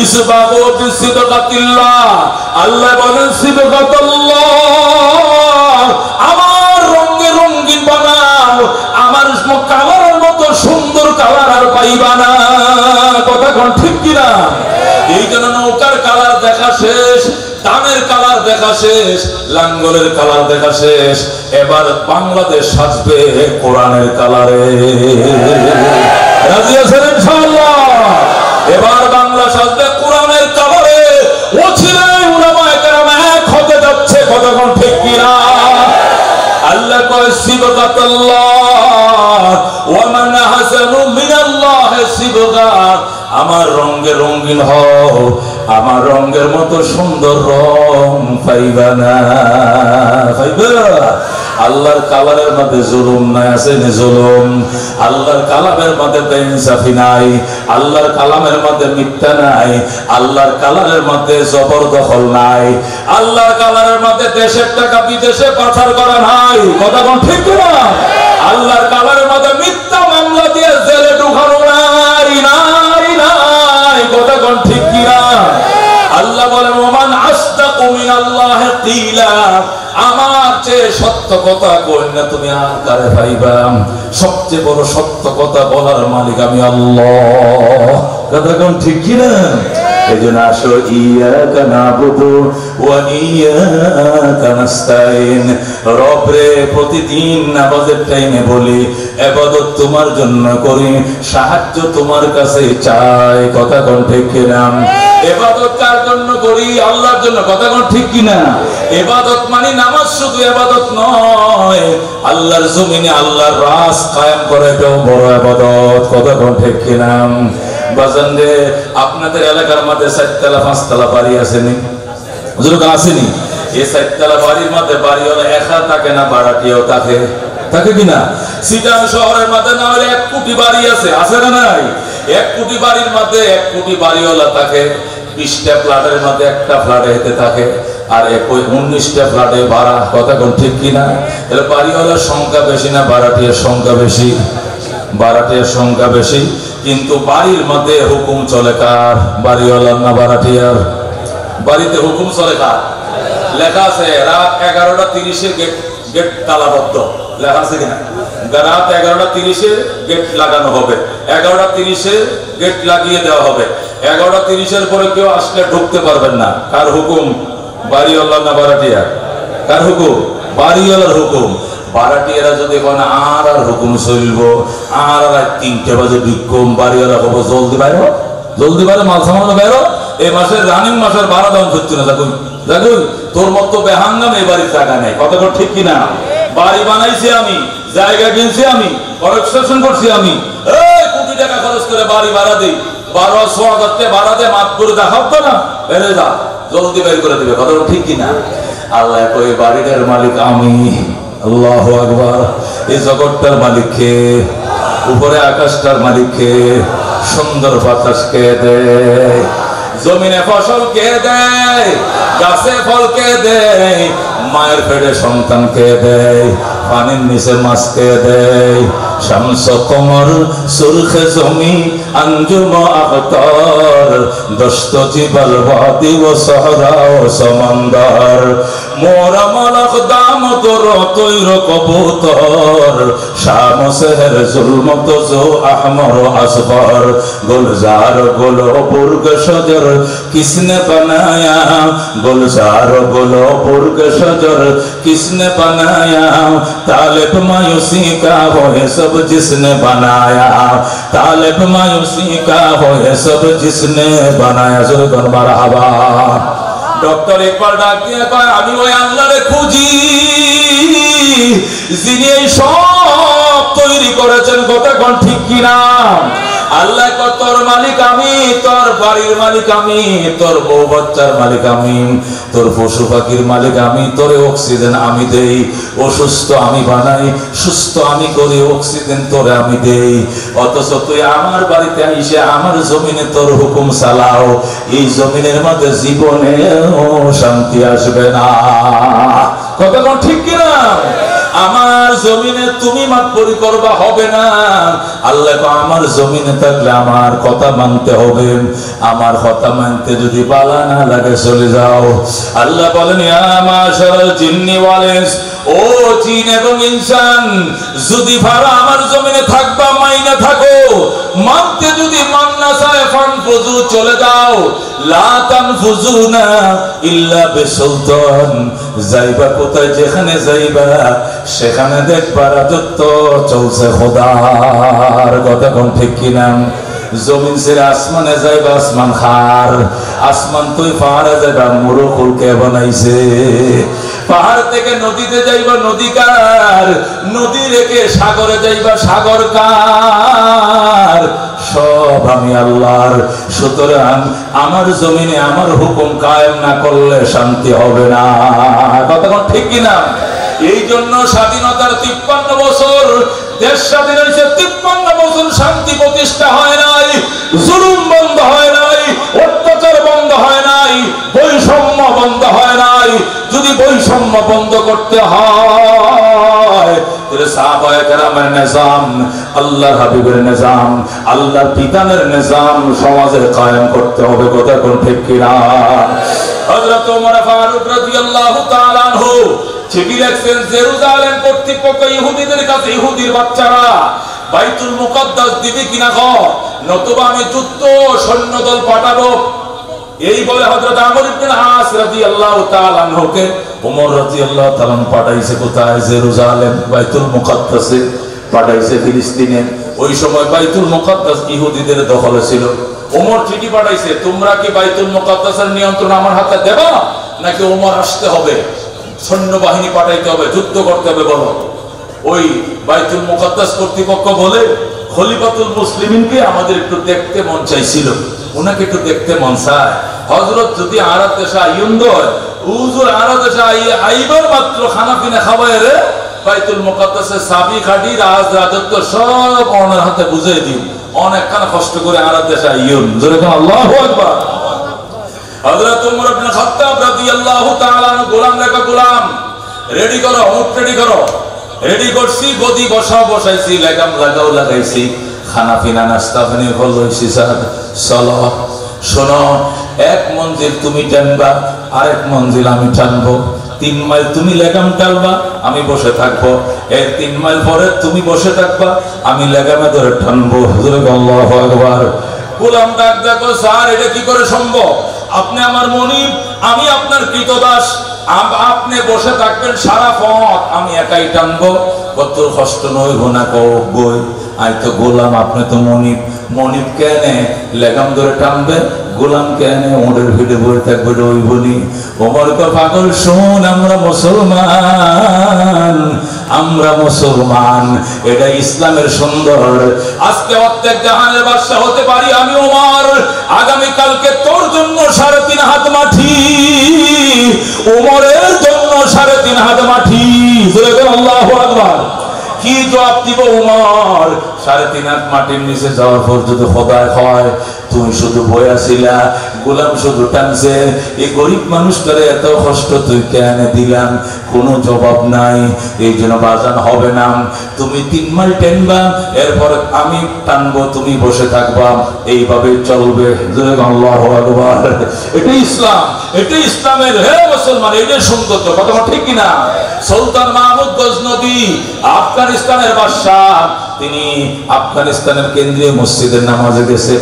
S3: ইসবাগু বিসিবগাতিল্লাহ। আল্লাহ বলেন সিবগাতাল্লাহ, আমার রঙে রঙিন বানাও, আমার কালারের মতো সুন্দর কালার আর পাইবা না, কথা কোন ঠিক কিনা? এই জন্য নৌকার কালার দেখা শেষ, দানের কালার দেখা শেষ, লাঙ্গলের কালার দেখা শেষ। এবার বাংলাদেশ সাজবে কোরআনের কালারে। রাজি আছেন ইনশাআল্লাহ? এবার বাংলা সাজবে কোরআনের কালারে। ওছিলায় উলামায়ে কেরাম এক হতে যাচ্ছে, কথা কোন ঠিক কিনা? আল্লাহ কয় সিবগাতাল্লাহ ওয়া মান আহসানু মিনাল্লাহি সিবগা, আমার রঙে রঙিন হও, আমার রঙের মতো সুন্দর রং পাইবা না, পাইবা। আল্লাহর কালারের মধ্যে জুলুম নাই, আছে না জুলুম? আল্লাহর কালামের মধ্যে বেইনসাফি নাই, আল্লাহর কালামের মধ্যে মিথ্যা নাই, আল্লাহর কালারের মধ্যে জবরদখল নাই, আল্লাহর কালারের মধ্যে দেশের টাকা বিদেশে পাচার করা নাই, কথা কোন ঠিক না? আল্লাহর কালারের মধ্যে মিথ্যা মামলা দিয়ে জেলে ঢুকানো নাই, নাই নাই, কথা কোন ঠিক কিনা? আল্লাহ বলেন ওমান আসতাকু মিনাল্লাহি কিলা, আমার চেয়ে সত্য কথা কই না তুমি আর কারে পাইবা? সবচেয়ে বড় সত্য কথা বলার মালিক আমি আল্লাহ, কথা কোন ঠিক কিনা? এজন্য আসো ইয়াকা নাবুদু ওয়া ইয়াকা নাস্তাইন। রব রে, প্রতিদিন নামাজের টাইমে বলি ইবাদত তোমার জন্য করি, সাহায্য তোমার কাছে চাই, কথা কোন ঠিক কিনা? ইবাদত কার জন্য করি? আল্লাহর জন্য, কথা কোন ঠিক কিনা? ইবাদত মানে নামাজ শুধু ইবাদত নয়, আল্লাহর জমিনে আল্লাহর রাজ কায়েম করে এটাও বড় ইবাদত, কথা কোন ঠিক কিনা? বাজান রে, আপনাদের এলাকার মধ্যে 4তলা 5তলা বাড়ি আসেনি? হুজুর আসেনি? এই 4তলা বাড়ির মধ্যে বাড়িওয়ালা একা থাকে না, ভাড়াটিয়াও থাকে, থাকে কিনা? সিটাং শহরের মধ্যে না হলে 1 কোটি বাড়ি আছে, আছে না নাই? 1 কোটি বাড়ির মধ্যে 1 কোটি বাড়িওয়ালা থাকে, 20টা ফ্ল্যাটের মধ্যে একটা ফ্ল্যাটে হেতে থাকে, আর 19টা ফ্ল্যাটে ভাড়া, কথা কোন ঠিক কিনা? তাহলে বাড়িওয়ালার সংখ্যা বেশি না ভাড়াটিয়ার সংখ্যা বেশি? ভাড়াটিয়ার সংখ্যা বেশি। কিন্তু বাড়ির মধ্যে হুকুম চলে কার? বাড়িওয়ালার না ভাড়াটিয়ার? বাড়িতে হুকুম চলে কার? লেখা আছে রাত 11:30 গেট তালাবদ্ধ, লেখা আছে কিনা? রাত 11:30 গেট লাগানো হবে, 11:30 গেট লাগিয়ে দেওয়া হবে। 11:30 পরে কেউ আসলে ঢুকতে পারবেন না। কার হুকুম? বাড়িওয়ালার না ভাড়াটিয়ার? কার হুকুম? বাড়িওয়ালার হুকুম। বারাটিয়ারা যদি কোন আর হুকুম চলব আর 3টে বাজে বিক্ষম বাড়িওয়ালা হবো জলদি বাইরে মাল সামান্য বাইরো এই মাসের রানিং মাসের 12 দাম করছি না দেখুন তোর মতো বেহাঙ্গাম এই বাড়ির টাকা নেই কতটা ঠিক কিনা বাড়ি বানাইছি আমি জায়গা কিনছি আমি কনস্ট্রাকশন করছি আমি এই কোটি টাকা খরচ করে বাড়ি ভাড়া দেই 1200 ভাড়া দে মাপ করে দেখাব তো না বেরে যা জলদি বের করে দিবে কতটা ঠিক কিনা আল্লাহ কই বাড়িটার মালিক আমি আল্লাহু আকবার এই জগৎটার মালিক কে উপরে আকাশটার মালিক কে সুন্দর বাতাস কে দেয় জমিনে ফসল কে দেয় গাছে ফল কে দেয় মায়ের পেটে সন্তান কে দেয় পানির নিচে মাছ কে দেয় শামস কমর সুরখে জমি আঞ্জুম আখতার দস্ত জিবাল ওয়াদি ও সাহরা ও সমন্দর মোরা মালাক দাম তোর তৈর কবুতর শাম সেহর জুলমত জো আহমর আসফর গুলজার গুলো বুর্গ শজর किसने बनाया गुलजार गुलो बुर्ग शजर किसने बनाया तालिब मायूसी का हो है सब जिसने बनाया तालिब मायूसी का हो है सब जिसने बनाया जुल्फन मरहबा डॉक्टर एक बार डाक दिया कहा আমি ওই আল্লাহরে খুঁজি যিনি এই সব তৈরি করেছেন কথা কোন ঠিক কি না আল্লাহ কো তোর মালিক আমি তোর বাড়ির মালিক আমি তোর বউ বাচ্চার মালিক আমি তোর পশু পাখির মালিক আমি তোরে অক্সিজেন আমি দেই অসুস্থ আমি বানাই সুস্থ আমি করি অক্সিজেন তোরে আমি দেই অথচ তুই আমার বাড়িতে আইসে আমার জমিনে তোর হুকুম চালাও এই জমিনের মধ্যে জীবনে শান্তি আসবে না কথা কোন ঠিক কি না আমার জমিনে তুমি মাতবরি করবা হবে না আল্লাহ কো আমার জমিনে থাকলে আমার কথা মানতে হবে আমার কথা মানতে যদি বালা না লাগে চলে যাও আল্লাহ বলেন ইয়া মাশারাল জিন্নি ওয়াল ইনস ও জিন এবং ইনসান যদি ভাড়া আমার জমিনে থাকবা মাইনা থাকো মানতে যদি মান না চায় ফানফুজু চলে যাও লা তানফুজুনা ইল্লা বিসুলতান যাইবা কোথায় যেখানে যাইবা সেখানে দেখবা রাজত্ব চলছে খোদার কথা কোন ঠিক কিনা জমিন ছেড়ে আসমানে যাইবা আসমান খার আসমান তুই পাহাড়ে যাইবা মুরুকুল কে বানাইছে পাহাড় থেকে নদীতে যাইবা নদী কার নদী রেখে সাগরে যাইবা সাগর কার সব আমি আল্লাহর সুতরাং আমার জমিনে আমার হুকুম কায়েম না করলে শান্তি হবে না কথা কোন ঠিক কিনা এই জন্য স্বাধীনতার 53 বছর দেশ স্বাধীন হয়েছে 53 বছর শান্তি প্রতিষ্ঠা হয় নাই জুলুম বন্ধ হয় নাই অত্যাচার বন্ধ হয় নাই বৈষম্য বন্ধ হয় নাই যদি বৈষম্য বন্ধ করতে হয় তাহলে সাহাবায়ে কেরামের নিজাম আল্লাহর হাবিবের নিজাম আল্লাহর বিধানের নিজাম সমাজে কায়েম করতে হবে কথা কোন ঠিক কি না হযরত ওমর ফারুক রাদিয়াল্লাহু তাআলা আনহু চিঠি লিখছেন জেরুজালেম কর্তৃপক্ষ ইহুদিদের কাছে ইহুদির বাচ্চারা বাইতুল মুকাদ্দাস দিবে কিনা গো নতুবা আমি যুদ্ধ সৈন্যদল পাঠাবো এই বলে হযরত আমর ইবনে আস রাদিয়াল্লাহু তাআলা আনহুকে ওমর রাদিয়াল্লাহু তাআলা পাঠাইছে কোথায় জেরুজালেম বাইতুল মুকাদ্দাসে পাঠাইছে ফিলিস্তিনে ওই সময় বাইতুল মুকাদ্দাস ইহুদিদের দখলে ছিল ওমর চিঠি পাঠাইছে তোমরা কি বাইতুল মুকাদ্দাসের নিয়ন্ত্রণ আমার হাতে দেবা নাকি ওমর আসতে হবে সৈন্যবাহিনী পাঠাইতে হবে যুদ্ধ করতে হবে বলো ওই বাইতুল মুকাদ্দাস কর্তৃপক্ষ বলে খলিফাতুল মুসলিমিনকে আমাদের একটু দেখতে মন চাইছিল উনাকে একটু দেখতে মন চায় হযরত যদি আরাত দেশে আইন দয় হুজুর আরাত দেশে আইবার মাত্র খানা পিনা খাওয়ায় রে বাইতুল মুকাদ্দাসের চাবি কাঠি রাজত্ব সব ওনার হাতে বুঝিয়ে দিই অনেকখানা কষ্ট করে আরাত দেশে আইন জোরে কোন আল্লাহু আকবার হযরত ওমর ইবনে খাত্তাব রাদিয়াল্লাহু তাআলা গোলাম রেখা গোলাম রেডি করো উট রেডি করো রেডি করছি গদি বসাইছি লাগাম লাগাইছি খানা পিনা নাস্তা পানি হইছি স্যার চলো শোনো এক মঞ্জিল তুমি টানবা আরেক মঞ্জিল আমি টানবো 3 মাইল তুমি লাগাম টানবা আমি বসে থাকবো এর 3 মাইল পরে তুমি বসে থাকবা আমি লাগামে ধরে টানবো হুজুর আল্লাহু আকবার গোলাম ডাক দেখো স্যার এটা কি করে সম্ভব আপনি আমার মনিব আমি আপনার কৃতদাস আপনি বসে থাকবেন সারা পথ, আমি একাই টানবো, কত কষ্ট নইব না কই আই তো গোলাম, আপনি তো মনিব কেনে লেগাম ধরে টানবে, গোলাম কেনে ওদের ভিড়ে বই থাকবে রইবনি। ওমর কো পাগল শোন, আমরা মুসলমান, এটা ইসলামের সুন্দর। আজকে অর্ধেক জাহানের বাদশা হতে পারি আমি ওমর, আগামী কালকে তোর জন্য 3.5 হাত মাটি, ওমরের জন্য 3.5 হাত মাটি। আল্লাহু আকবার। কি জবাব দিব ওমর? 3.5 হাত মাটির নিচে যাওয়ার পর যদি খোদায় হয় তুমি শুধু বয়াছিলা, গোলাম শুধু টানছে, এই গরিব মানুষটারে এত কষ্ট তুই কেন দিলাম? কোনো জবাব নাই। এই জন্য বাজান হবে না, তুমি 3 মাইল টানবা, এরপর আমি টানবো, তুমি বসে থাকবা, এইভাবে চলবে। আল্লাহু আকবার। এটা ইসলাম, এটা ইসলামের হে মুসলমান, এটা সৌন্দর্য। কথা ঠিক কিনা? সুলতান মাহমুদ গজনবী আফগানিস্তানের বাদশাহ, তিনি আফগানিস্তানের কেন্দ্রীয় মসজিদের নামাজে গেছে,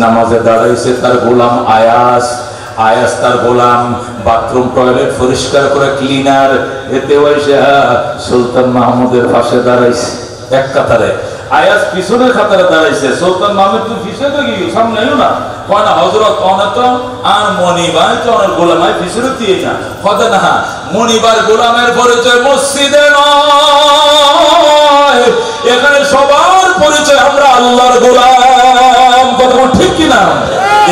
S3: নামাজে দাঁড়াইছে তার গোলাম আয়াস তার গোলাম বাথরুম টয়লেট পরিষ্কার করে ক্লিনার, এতে সুলতান মাহমুদের পাশে দাঁড়াইছে এক কাতারে। আয়াস পিছনের কাতারে দাঁড়াইছে, সুলতান মাহমুদ তুমি পিছনে তো গিয়ে সামনে এলো না, কয় না হযরত অনত আর মনিবার তো আর গোলামাই পিছনে দিয়ে না, কথা না মনিবার গোলামের পরিচয় মসজিদে নয়, এখানে সবার পরিচয় আমরা আল্লাহর গোলাম। কথা ঠিক কিনা?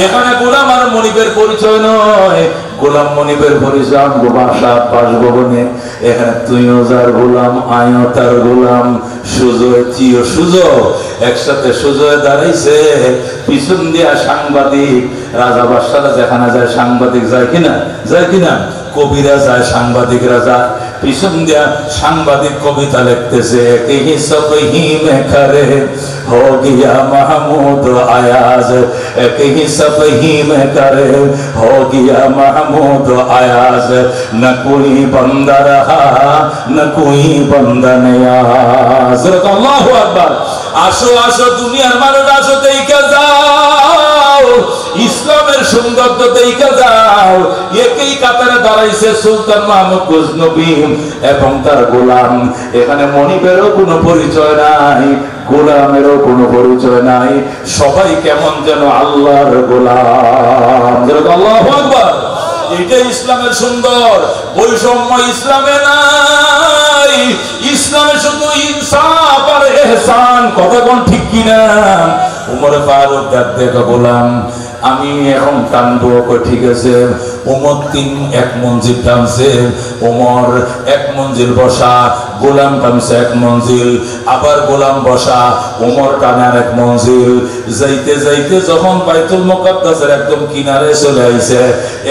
S3: এখানে গোলাম আর মনিবের পরিচয় নয়, গোলাম মনিবের পরিচয় বাসভবনে। এখানে তুইও যার গোলাম, আমিও তার গোলাম, সুজয় চিও সুজো একসাথে সুজয় দাঁড়াইছে, পিছন দিয়া সাংবাদিক, রাজা বাদশারা যেখানে যায় সাংবাদিক যায় কিনা, কবিরা যায়, সাংবাদিকরা যায়, পিছন দিয়া সাংবাদিক কবিতা লিখতেছে, কহি সব হি মে করে हो गया महमूद आयाज, कहीं सब ही में करे हो गया महमूद आयाज, न कोई बंदा रहा न कोई बंदा नियाज। अल्लाहु अकबर। আসো আসো দুনিয়ার মানুষ, আসো দেখে যাও ইসলামের সৌন্দর্য, দেখে যাও। একই কাতারে দাঁড়াইছে সুলতান মাহমুদ গজনবী এবং তার গোলাম। এখানে মনিবেরও কোনো পরিচয় নাই, গোলামেরও কোনো পরিচয় নাই, সবাই কেমন যেন আল্লাহর গোলাম। আল্লাহু আকবার। এটা ইসলামের সুন্দর। বৈষম্য ইসলামে নাই, ইসলামে শুধু ইনসাফ আর ইহসান। কথা কোন ঠিক কিনা? উমর ফারুক ডাক দেখে গোলাম আমি এখন টানবো, ঠিক আছে। উমর 1 মঞ্জিল টানছে, উমর 1 মঞ্জিল বসা, গোলাম টানছে 1 মঞ্জিল, আবার গোলাম বসা, উমর টানে আর 1 মঞ্জিল। যাইতে যাইতে যখন বাইতুল মুকাদ্দাসের একদম কিনারে চলে আইছে,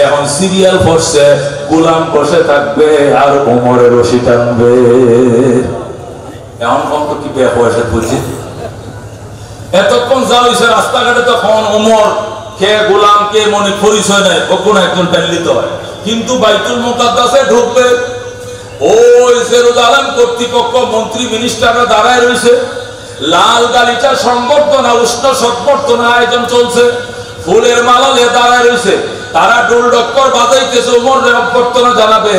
S3: এখন সিরিয়াল পড়ছে, গোলাম বসে থাকবে আর উমরের রশি টানবে। এখন কত কি বয়সে বুঝছি, এতক্ষণ যা হয়েছে রাস্তাঘাটে, তখন উমর কে গোলাম কে মনে পরিচয় নাই, কখনো একজন টানলিত হয়। কিন্তু বাইতুল মুকাদ্দাসে ঢুকবে, ওই জেরুজালেম কর্তৃপক্ষ মন্ত্রী মিনিস্টাররা দাঁড়ায় রয়েছে, লাল গালিচা সংবর্ধনা উষ্ণ সংবর্ধনা আয়োজন চলছে, ফুলের মালা নিয়ে দাঁড়ায় রয়েছে, তারা ডোল ডক্কর বাজাইতেছে, উমর অভ্যর্থনা জানাবে।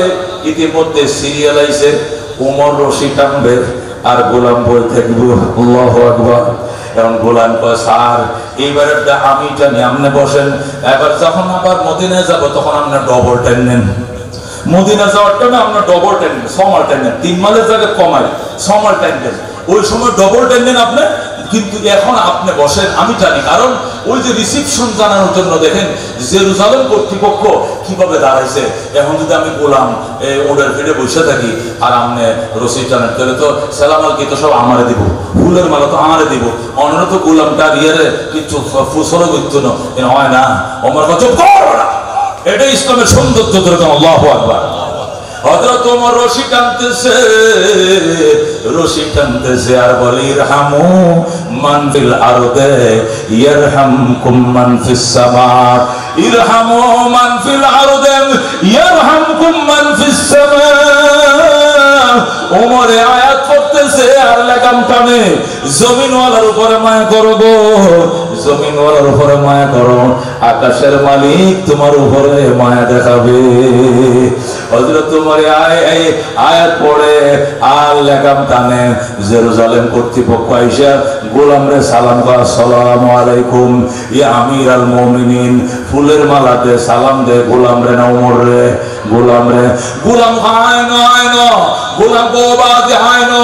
S3: ইতিমধ্যে সিরিয়াল আইছে, উমর রশি টানবে আর গোলাম বই থাকবে। আল্লাহু আকবার। এখন গোলাম কয় স্যার এইবারেরটা আমি জানি, আপনি বসেন, এবার যখন আবার মদিনায় যাব তখন আপনি ডবল টেন নেন। মদিনা যাওয়ার টাইমে আপনার ডবল টেন নেন, 6 মাইল টেন নেন, 3 মাইলের জায়গায় কমায় 6 মাইল টেন নেন, ওই সময় ডবল টেন নেন আপনি। কিন্তু এখন আপনি বসেন, আমি জানি, কারণ ওই যে রিসিপশন জানানোর জন্য দেখেন জেরুজালেম কর্তৃপক্ষ কিভাবে দাঁড়াইছে। এখন যদি আমি গোলাম ওদের ফিরে বসে থাকি আর আপনি রশি টানেন, তাহলে তো সেলামাল কি তো সব আমারে দিব, ফুলের মালা তো আমারে দিব, অন্য তো গোলামটা রিয়ারে কিছু ফুসরও করতো না, হয় না। আমার কথা করো না, এটা ইসলামের সৌন্দর্য। আল্লাহু আকবার। হযরত ওমর রশি টানতেছে আর বলে ইরহামু মান ফিল আরদে ইয়ারহামকুম মান ফিস সামা, ইরহামু মান ফিল আরদে ইয়ারহামকুম মান ফিস সামা। ওমরে আয়াত পড়তেছে আর লাগাম টানে, জমিনওয়ালার উপরে মায়া করো গো, জমিনওয়ালার উপরে মায়া করো, আকাশের মালিক তোমার উপরে মায়া দেখাবে। হযরত ওমর আয়াত পড়ে আর লেগাম টানে, জেরুজালেম কর্তৃপক্ষ আইসা গোলামরে সালাম কর, আসসালামু আলাইকুম ইয়া আমিরাল মুমিনিন। ফুলের মালাতে সালাম দে গোলামরে না ওমর রে? গোলামরে। গোলাম হয় না, গোলাম গোবাদে হয় না,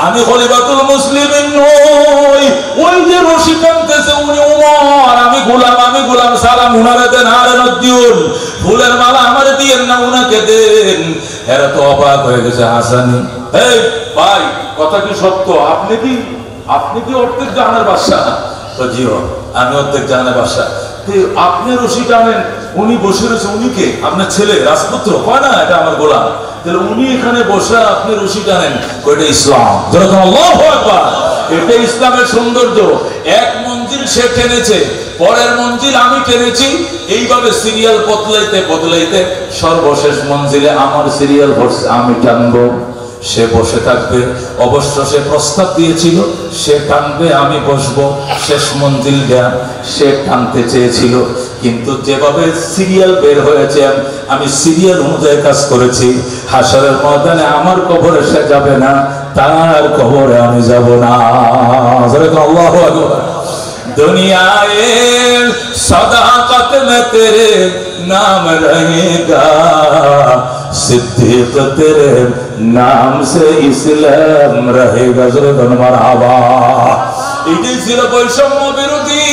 S3: আমি খলিফাতুল মুসলিমিন নই। ওই যে রশি টানতেছে উনি ওমর, আমি গোলাম, সালাম উনারে দেন, আরে নদিউল ফুলের মালা আমারে দিয়েন না, উনাকে দেন। এরা তো অবাক হয়ে গেছে। হাসানি, এই ভাই কথা কি সত্য? আপনি কি অর্ধেক জাহানের বাদশা? তো জিও, আমি অর্ধেক জাহানের বাদশা। আপনি রশি টানেন, উনি বসে রয়েছে, উনি কে? আপনার ছেলে রাজপুত্র? হয় না, এটা আমার গোলাম। তাহলে উনি এখানে বসে, আপনি রশি টানেন, এটা ইসলাম। আল্লাহু আকবার। এটা ইসলামের সৌন্দর্য। এক মঞ্জিল সে টেনেছে, পরের মঞ্জিল আমি টেনেছি, এইভাবে সিরিয়াল বদলাইতে সর্বশেষ মঞ্জিলে আমার সিরিয়াল পড়ছে, আমি টানবো, সে বসে থাকবে। অবশ্য সে প্রস্তাব দিয়েছিল সে টানবে, আমি বসবো। শেষ মঞ্জিল দেয়া সে টানতে চেয়েছিল, কিন্তু যেভাবে সিরিয়াল বের হয়েছে আমি সিরিয়াল অনুযায়ী কাজ করেছি। হাসরের ময়দানে আমার কবরে সে যাবে না, তার কবরে আমি যাব না। আল্লাহু আকবার। दुनियाए सदाकत में तेरे नाम रहेगा, सिद्दीक तेरे नाम से इस्लाम रहेगा। मरहबा। এটাই ছিল বৈষম্য বিরোধী,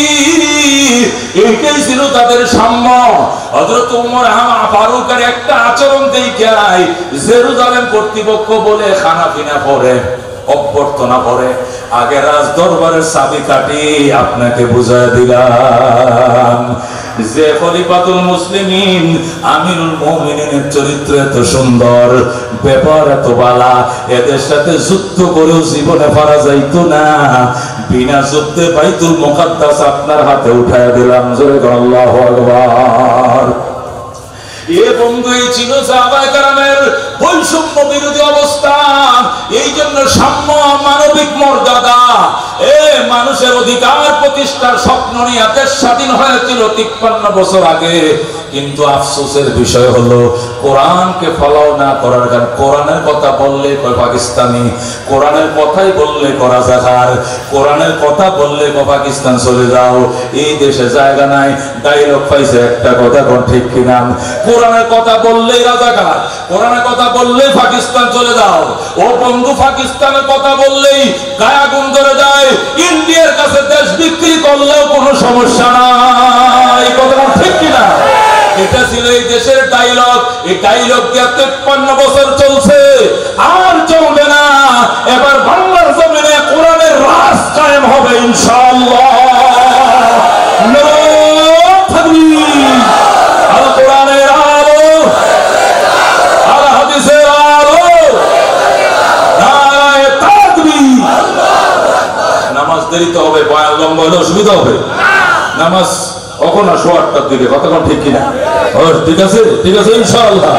S3: এইটাই ছিল তাদের সাম্য। হযরত ওমর ফারুকের একটা আচরণ দেখাই জেরুজালেম কর্তৃপক্ষ বলে খানাপিনা পড়ে, অভ্যর্থনা পড়ে। আগে রাজ দরবারের চাবি কাটি আপনাকে বুঝায় দিলাম যে খলিফাতুল মুসলিমিন আমিরুল মুমিনিনের চরিত্র এত সুন্দর, ব্যাপার এত বালা, এদের সাথে যুদ্ধ করেও জীবনে পারা যাইতো না। বিনা যুদ্ধে বাইতুল মুকাদ্দাস আপনার হাতে উঠায় দিলাম। জোরে আল্লাহু আকবার। এ বন্ধু এই ছিল সাহাবায়ে কেরামের বৈষম্য বিরোধী অবস্থান। এই জন্য সাম্য, মানবিক মর্যাদা, মানুষের অধিকার প্রতিষ্ঠার স্বপ্ন নিয়ে দেশ স্বাধীন হয়েছিল 53 বছর আগে। কিন্তু আফসোসের বিষয় হলো কোরআনকে ফলো না করার কারণে। কোরআনের কথা বললে কয় পাকিস্তানি, কোরআনের কথাই বললে করা জাহার, কোরআনের কথা বললে পাকিস্তান চলে যাও, এই দেশে জায়গা নাই। ডায়লগ পাইছে একটা কথা কোন ঠিক কিনা? কোরআনের কথা বললেই রাজাকার, কোরআনের কথা বললেই পাকিস্তান চলে যাও। ও বন্ধু, পাকিস্তানের কথা বললেই গায়াগুন ধরে যায়, ইন্ডিয়ার কাছে দেশ বিক্রি করলেও কোনো সমস্যা নাই। কথা ঠিক কিনা? এটা ছিল এই দেশের ডায়লগ। এই ডায়লগ দিয়ে 53 বছর চলছে, আর চলবে না। এবার বাংলার জমিনে কোরআনের রাজ কায়েম হবে ইনশাআল্লাহ। আল কোরআনের আলো, আল হাদিসের আলো, নারায়ে তাকবীর। নামাজ দেরিতে হবে, বয়ান লম্বা হলে অসুবিধা হবে। নামাজ কখন? 8:15 দিকে। কতক্ষণ ঠিক কিনা? ঠিক আছে, ঠিক আছে ইনশাআল্লাহ।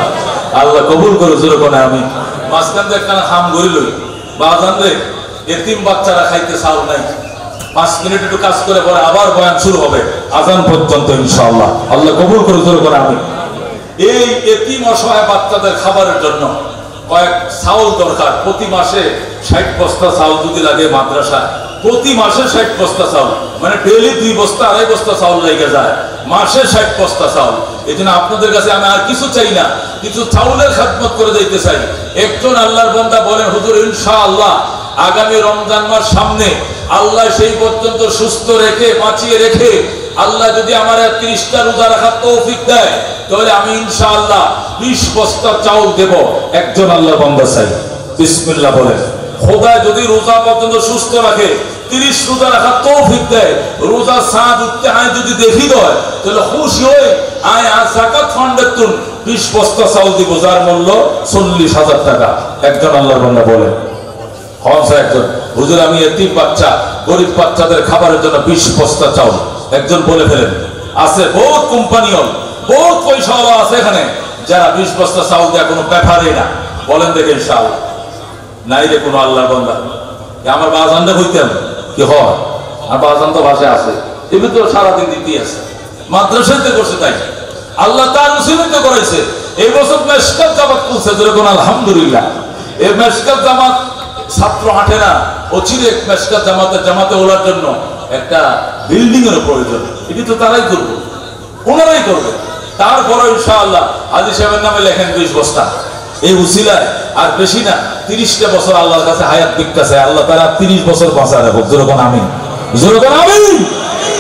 S3: আল্লাহ কবুল করে। জোরে কোনে আমি মাঝখান দিয়ে একখানা খাম গড়ি লই বা আজান দে, এতিম বাচ্চারা খাইতে চাল নাই, 5 মিনিট একটু কাজ করে পরে আবার বয়ান শুরু হবে আজান পর্যন্ত ইনশাআল্লাহ। আল্লাহ কবুল করে। জোরে কোনে আমি। এই এতিম অসহায় বাচ্চাদের খাবারের জন্য কয়েক চাউল দরকার। প্রতি মাসে 60 বস্তা চাউল যদি লাগে মাদ্রাসায়, প্রতি মাসে 60 বস্তা চাউল, মানে ডেইলি 2 বস্তা 2.5 বস্তা চাউল লেগে যায়, মাসে 60 বস্তা চাউল। এই জন্য আপনাদের কাছে আমি আর কিছু চাই না, কিছু চাউলের খেদমত করে দিতে চাই। একজন আল্লাহর বান্দা বলেন, হুজুর ইনশাআল্লাহ আগামী রমজান মাস সামনে, আল্লাহ সেই পর্যন্ত সুস্থ রেখে বাঁচিয়ে রেখে আল্লাহ যদি আমার 30টা রোজা রাখার তৌফিক দেয়, তাহলে আমি ইনশাআল্লাহ 20 বস্তা চাউল দেব। একজন আল্লাহর বান্দা চাই, বিসমিল্লাহ বলেন। খোদা যদি রোজা পর্যন্ত সুস্থ রাখে, 30 রোজা রাখার তৌফিক দেয়, রোজা সাঁঝ উঠতে আয় যদি দেখি দেয়, তাহলে খুশি হয়ে আয় আর যাকাত ফান্ডের তুন 20 বস্তা চাউল দিব, যার মূল্য 40,000 টাকা। একজন আল্লাহর বান্দা বলেন। একজন, হুজুর আমি এতিম বাচ্চা, গরিব বাচ্চাদের খাবারের জন্য 20 বস্তা চাউল। একজন বলে ফেলেন। আছে বহুত কোম্পানিও, বহুত পয়সাওয়ালা আছে এখানে, যারা 20 বস্তা চাউল দেয় কোনো ব্যাপারই না। বলেন দেখে ইনশাআল্লাহ। নাই রে কোনো আল্লাহর বান্দা। আমার বাজানটা হইতাম কি হয়, আর বাজান তো ভাষায় আছে, এমনি তো সারাদিন দিতেই আছে, মাদ্রাসাতে করছে, তাই আল্লাহ তার উসিলাতে করাইছে। এই বছর মেশকাত জামাত খুলছে, যেরকম আলহামদুলিল্লাহ। এই মেশকাত জামাত ছাত্র হাঁটে না, অচিরে মেশকাত জামাতে ওলার জন্য একটা বিল্ডিং এর প্রয়োজন, এটি তো তারাই করবে, ওনারাই করবে। তারপরে ইনশাআল্লাহ হাজী সাহেবের নামে লেখেন 20 বস্তা, এই উসিলায় আর বেশি না 30টা বছর আল্লাহর কাছে হায়াত ভিক্ষাছে, আল্লাহ তারা 30 বছর বাঁচা রাখুক, যেরকম আমিন, যেরকম আমিন।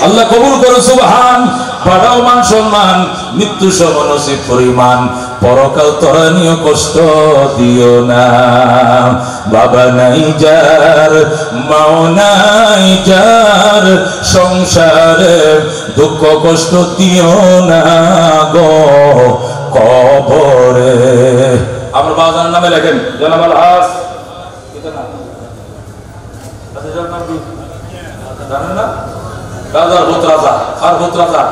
S3: আল্লাহ কবুল করো, সুবহান। বাড়াও মান সম্মান, মৃত্যু সম নসিব পরিমাণ, পরকাল তরানীয় কষ্ট দিও না। বাবা নাই যার, মাও নাই যার, সংসারে দুঃখ কষ্ট দিও না গো কবরে। আমার বাজার নামে লেখেন জনাব আলহাস, জানেন না? রাজার ভূত রাজা, আর ভূত রাজা।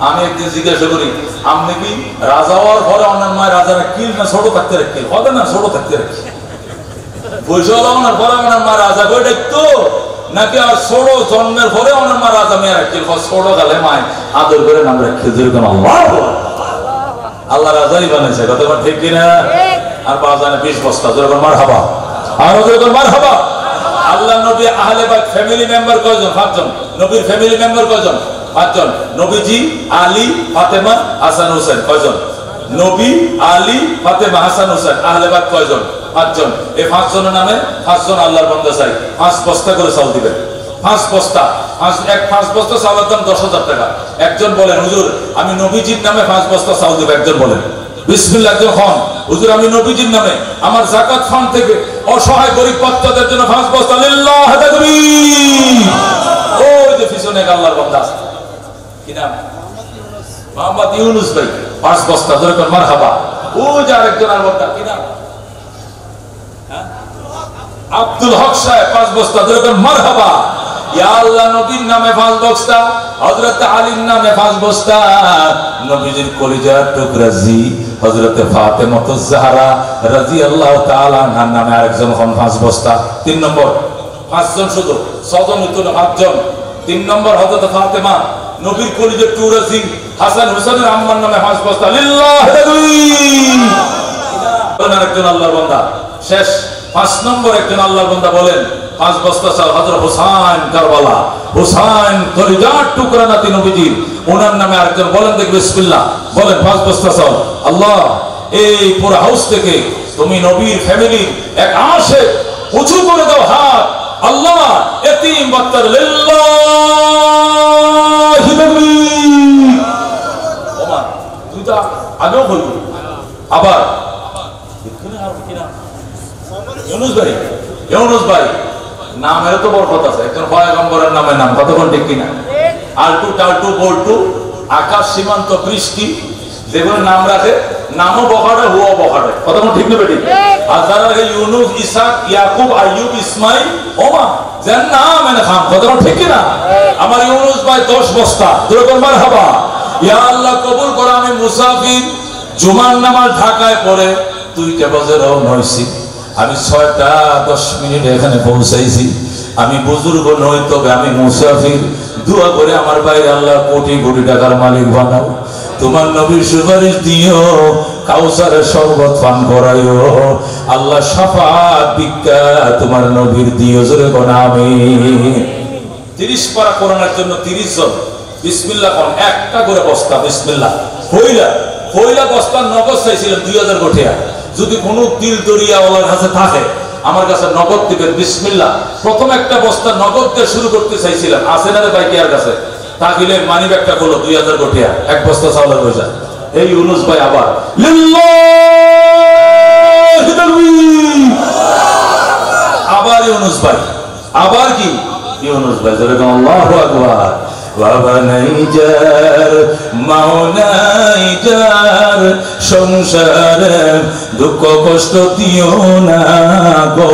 S3: আমি একদিন জিজ্ঞাসা করি, আপনি কি রাজা হওয়ার পরে অন্যান্য মায়ের রাজারা কিল না ছোট থাকতে রাখি? হবে না, ছোট থাকতে রাখি। পয়সা হওয়ার পরে অন্যান্য মা রাজা বই দেখতো নাকি আর ছোট জন্মের পরে অন্যান্য মা রাজা মেয়ে রাখি? ছোট গালে মায় আদর করে নাম রাখি, যেরকম আল্লাহ রাজাই বানাইছে, কথা ঠিক কিনা? আর বাজানে 20 বস্তা, যেরকম মার হাবা, আর যেরকম মার হাবা। আল্লাহ নবী আহলে বাইত ফ্যামিলি মেম্বার কয়জন? 5 জন। নবীর ফ্যামিলি মেম্বার কয়জন? 5 জন। নবীজি, আলী, ফাতেমা, হাসান হোসেন কয়জন? নবী, আলী, ফাতেমা, হাসান হোসেন। আহলে বাইত কয়জন? 5 জন। এই 5 জনের নামে 5 জন আল্লাহর বান্দা চাই 5 বস্তা করে চাল দিবেন। 5 বস্তা, 5 বস্তা চালের দাম 10,000 টাকা। একজন বলেন, হুজুর আমি নবীজির নামে 5 বস্তা চাল দিব। একজন বলেন বিসমিল্লাহ। একজন হন, হুজুর আমি নবীজির নামে আমার যাকাত ফান্ড থেকে অসহায় গরিব বাচ্চাদের জন্য 5 বস্তা। লিল্লাহ তাকবীর। ওই যে পিছনে আল্লাহর বান্দা আছে, কি নাম? মোহাম্মদ ইউনুস ভাই, 5 বস্তা, যেরকম মারহাবা। ওই যে আরেকজন আর বান্দা, কি নাম? আব্দুল হক সাহেব, 5 বস্তা, যেরকম মারহাবা। ইয়া আল্লাহ নবীর নামে 5 বস্তা, হযরত আলীর নামে 5 বস্তা, নবীজির কলিজার টুকরা জি হযরত ফাতেমাতুজ জাহরা রাদিয়াল্লাহু তাআলা আনহার নামে আরেকজন হন 5 বস্তা। 3 নম্বর 5 জন, শুধু 6 জন হতো না, 5 জন। 3 নম্বর হযরত ফাতেমা, নবীর কলিজার টুকরা জি হাসান হোসেনের আম্মার নামে 5 বস্তা। লিল্লাহ তাকবীর। আরেকজন আল্লাহর বান্দা শেষ, 5 নম্বর একজন আল্লাহর বান্দা বলেন 5 বস্তা চাল হযরত হুসাইন কারবালা, হুসাইন কলিজার টুকরা নাতি নবীজির, ওনার নামে আরেকজন বলেন, দেখবে বিসমিল্লাহ বলেন 5 বস্তা চাল। আল্লাহ এই পুরো হাউস থেকে তুমি নবীর ফ্যামিলি এক আশিক উঁচু করে দাও হাত। আল্লাহ এতিম বাচ্চার লিল্লাহি তাকবীর। ওমা দুইটা আগেও বলবো, আবার ইউনুস ভাই, ইউনুস ভাই নামের তো বরকত আছে, একজন পয়গম্বরের নামে নাম, কতক্ষণ ঠিক কিনা? আলটু টালটু বল্টু, আকাশ সীমান্ত বৃষ্টি, যেগুলো নাম রাখে নামও বখাটে, হুয়া বখাটে, কতক্ষণ ঠিক নেবে? ঠিক। আর যারা রাখে ইউনুস, ইসাক, ইয়াকুব, আইয়ুব, ইসমাইল, ওমা যার নাম এনে খাম, কতক্ষণ ঠিক কিনা? আমার ইউনুস ভাই 10 বস্তা, যেরকম মারহাবা। ইয়া আল্লাহ কবুল করো। আমি মুসাফির, জুমার নামাজ ঢাকায় পড়ে 2টা বাজে রওনা হইছি, আমি 6টা 10 মিনিটে এখানে পৌঁছাইছি। আমি বুজুর্গ নই, তবে আমি মুসাফির। দোয়া করে আমার বাইরে আল্লাহ কোটি কোটি টাকার মালিক বানাও, তোমার নবীর সুপারিশ দিও, কাউসারের শরবত পান করাইও, আল্লাহ শাফাত ভিক্ষা তোমার নবীর দিও, জোরে কোন আমিন। 30 পারা কোরআনের জন্য 30 জন বিসমিল্লাহ কোন, একটা করে বস্তা বিসমিল্লাহ। পয়লা বস্তার নগদ চাইছিলেন 2000 কোটিয়া। যদি কোনো দিল দরিয়াওয়ালার কাছে থাকে আমার কাছে নগদ দিবেন বিসমিল্লাহ। প্রথম একটা বস্তা নগদ দিয়ে শুরু করতে চাইছিলাম, আছে না রে ভাই কেয়ার কাছে? তাহলে মানি ব্যাগটা হলো 2000 কোটিয়া, 1 বস্তা চাউলের পয়সা। এই ইউনুস ভাই আবার লিল্লাহি তাকবীর। আবার ইউনুস ভাই, আবার কি ইউনুস ভাই, যেরকম আল্লাহু আকবার। বাবা নাই যার, মাও নাই যার, সংসারে দুঃখ কষ্ট দিও না গো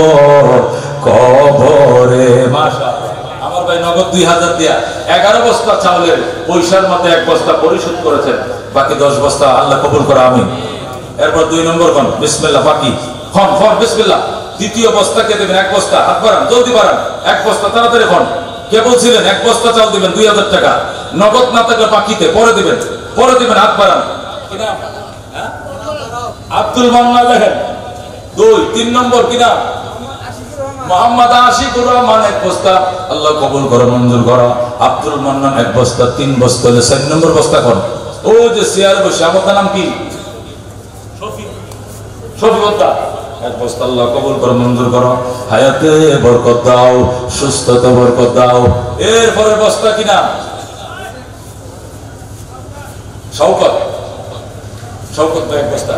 S3: কবরে। মাশাআল্লাহ, আমার ভাই নগদ 2000 দিয়া 11 বস্তা চাউলের পয়সার মধ্যে 1 বস্তা পরিশোধ করেছেন, বাকি 10 বস্তা আল্লাহ কবুল করে আমিন। এরপর 2 নম্বর কোন বিসমিল্লাহ, বাকি ফোন বিসমিল্লাহ। দ্বিতীয় বস্তা কে দেবেন? 1 বস্তা, হাত বাড়ান, জলদি বাড়ান, 1 বস্তা তাড়াতাড়ি ফোন। কে বলছিলেন এক বস্তা চাল দিবেন 2000 টাকা, নগদ না থাকলে বাকিতে পরে দিবেন হাত বাড়ান। কি নাম? আব্দুল মান্নান লেখেন। 2 3 নম্বর কি নাম? মোহাম্মদ আশিকুর রহমান এক বস্তা, আল্লাহ কবুল করে মঞ্জুর করো। আব্দুল মান্নান এক বস্তা, 3 বস্তা হলে 4 নম্বর বস্তা কোন? ও যে চেয়ারে বসে, আমার নাম কি? শফি বস্তা এক বস্তা, আল্লাহ কবুল করে মঞ্জুর করো। হায়াতে বরকত দাও, সুস্থতা বরকত দাও। এরপরে বস্তা কি নাম? শওকত ভাই এক বস্তা,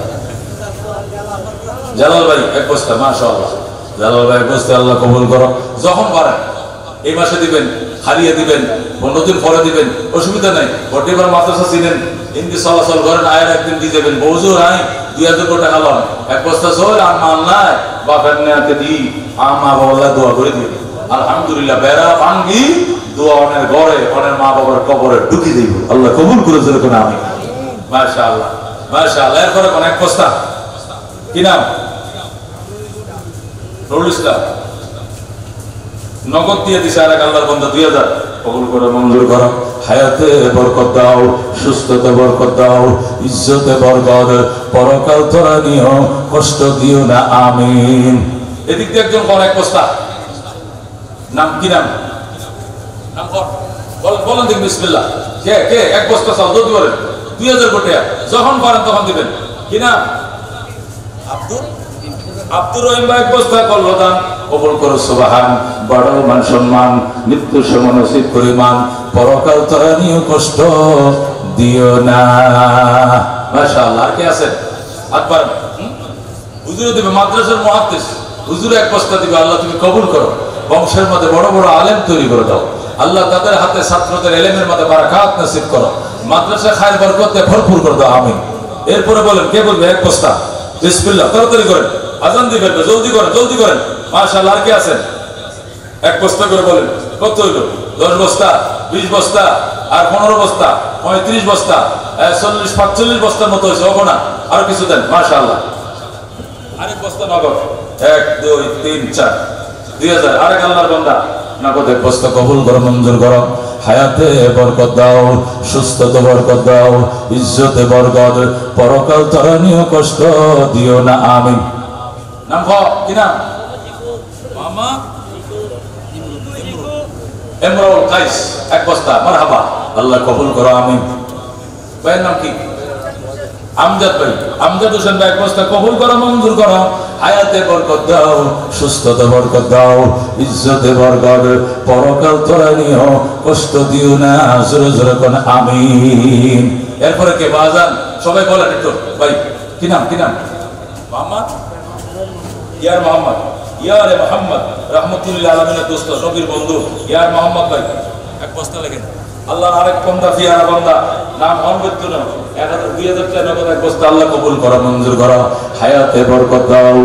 S3: জালাল ভাই এক বস্তা, মাশাআল্লাহ জালাল ভাই এক বস্তা, আল্লাহ কবুল করো। যখন পারেন এই মাসে দিবেন, হারিয়ে দিবেন, 15 দিন পরে দিবেন, অসুবিধা নাই। গটিবার মাদ্রাসা ছিলেন, হিন্দি চলাচল করেন, আয়ের একদিন দিয়ে যাবেন। বউজোর আই 2000 টাকা লন, এক বস্তা চল আর মাল নাই, বাপের নেয়াতে দিই, মা বাবা দোয়া করে দিই। আলহামদুলিল্লাহ বেড়া ভাঙ্গি দোয়া অনেক ঘরে, অনেক মা বাবার কবরে ঢুকি দিব, আল্লাহ কবুল করে যেরকম আমি। মাশাআল্লাহ মাশাআল্লাহ। এরপরে কোন এক বস্তা কি নাম? নুরুল ইসলাম নগদ দিয়ে দিছে আর এক আল্লাহর বান্দা 2000, কবুল করে মঞ্জুর করো। হায়াতে বরকত দাও, সুস্থতা বরকত দাও, ইজ্জতে বরকত, পরকাল তোরা নিও, কষ্ট দিও না, আমিন। এদিক দিয়ে একজন কোন এক বস্তা নাম কি নাম? নাম বলেন দেখি বিসমিল্লাহ। কে এক বস্তা চাল যদি বলেন 2000 কোটি, যখন পারেন তখন দিবেন। কি নাম? আব্দুর রহিম ভাই এক বস্তা করলো দান, কবুল করো সুবহান। বড় মান সম্মান, মৃত্যু সমান নসিব পরিমাণ, পরকাল তোরা নিও, কষ্ট দিও না। মাশাআল্লাহ। আর কে আছেন? আকবর হুজুর দিবে, মাদ্রাসার মুহাদ্দিস হুজুর এক বস্তা দিবে, আল্লাহ তুমি কবুল করো। বংশের মধ্যে বড় বড় আলেম তৈরি করে দাও, আল্লাহ তাদের হাতে ছাত্রদের ইলমের মধ্যে বারাকাত নসিব করো, মাদ্রাসা খায়ের বরকতে ভরপুর করে দাও, আমিন। এরপরে বলেন কে বলবে? এক বস্তা, বিসমিল্লাহ, তাড়াতাড়ি করেন, আজান দিবেন, জলদি করেন। মাশাআল্লাহ। আর কে আছেন? এক বস্তা করে বলেন। কত হইল? 10 বস্তা, 20 বস্তা, আর 15 বস্তা, 35 বস্তা, 40 45 বস্তার মতো হয়েছে। ওগো না, আর কিছু দেন। মাশাআল্লাহ। আরেক বস্তা নগদ, 1 2 3 4 2000। আরেক আল্লাহর বান্দা নগদ এক বস্তা, কবুল করো মঞ্জুর করো। হায়াতে বরকত দাও, সুস্থতা বরকত দাও, ইজ্জতে বরকত, পরকাল তোরা নিও, কষ্ট দিও না, আমিন। নাম কি নাম? মামা ইমরুল কাইস এক বস্তা, মারহাবা, আল্লাহ কবুল করো, আমিন। ভাইয়ের নাম কি? আমজাদ ভাই, আমজাদ হোসেন ভাই এক বস্তা, কবুল করো মঞ্জুর করো। হায়াতে বরকত দাও, সুস্থতা বরকত দাও, ইজ্জতে বরকত, পরকাল তোরা নিও, কষ্ট দিও না, জোরে জোরে কোন আমিন। এরপরে কে? বাজান সবাই বলেন একটু ভাই। কি নাম? মোহাম্মদ ইয়ার মোহাম্মদ, ইয়ারে মোহাম্মদ রহমতুল্লাহ আলামিনের দোস্ত, নবীর বন্ধু ইয়ার মোহাম্মদ ভাই এক বস্তা লেখেন। আল্লাহ আরেক বান্দা, ফিয়ারা বান্দা, নাম অনবদ্য না, 1000 টাকা নগদ এক বস্তা, আল্লাহ কবুল করো মঞ্জুর করো। হায়াতে বরকত দাও,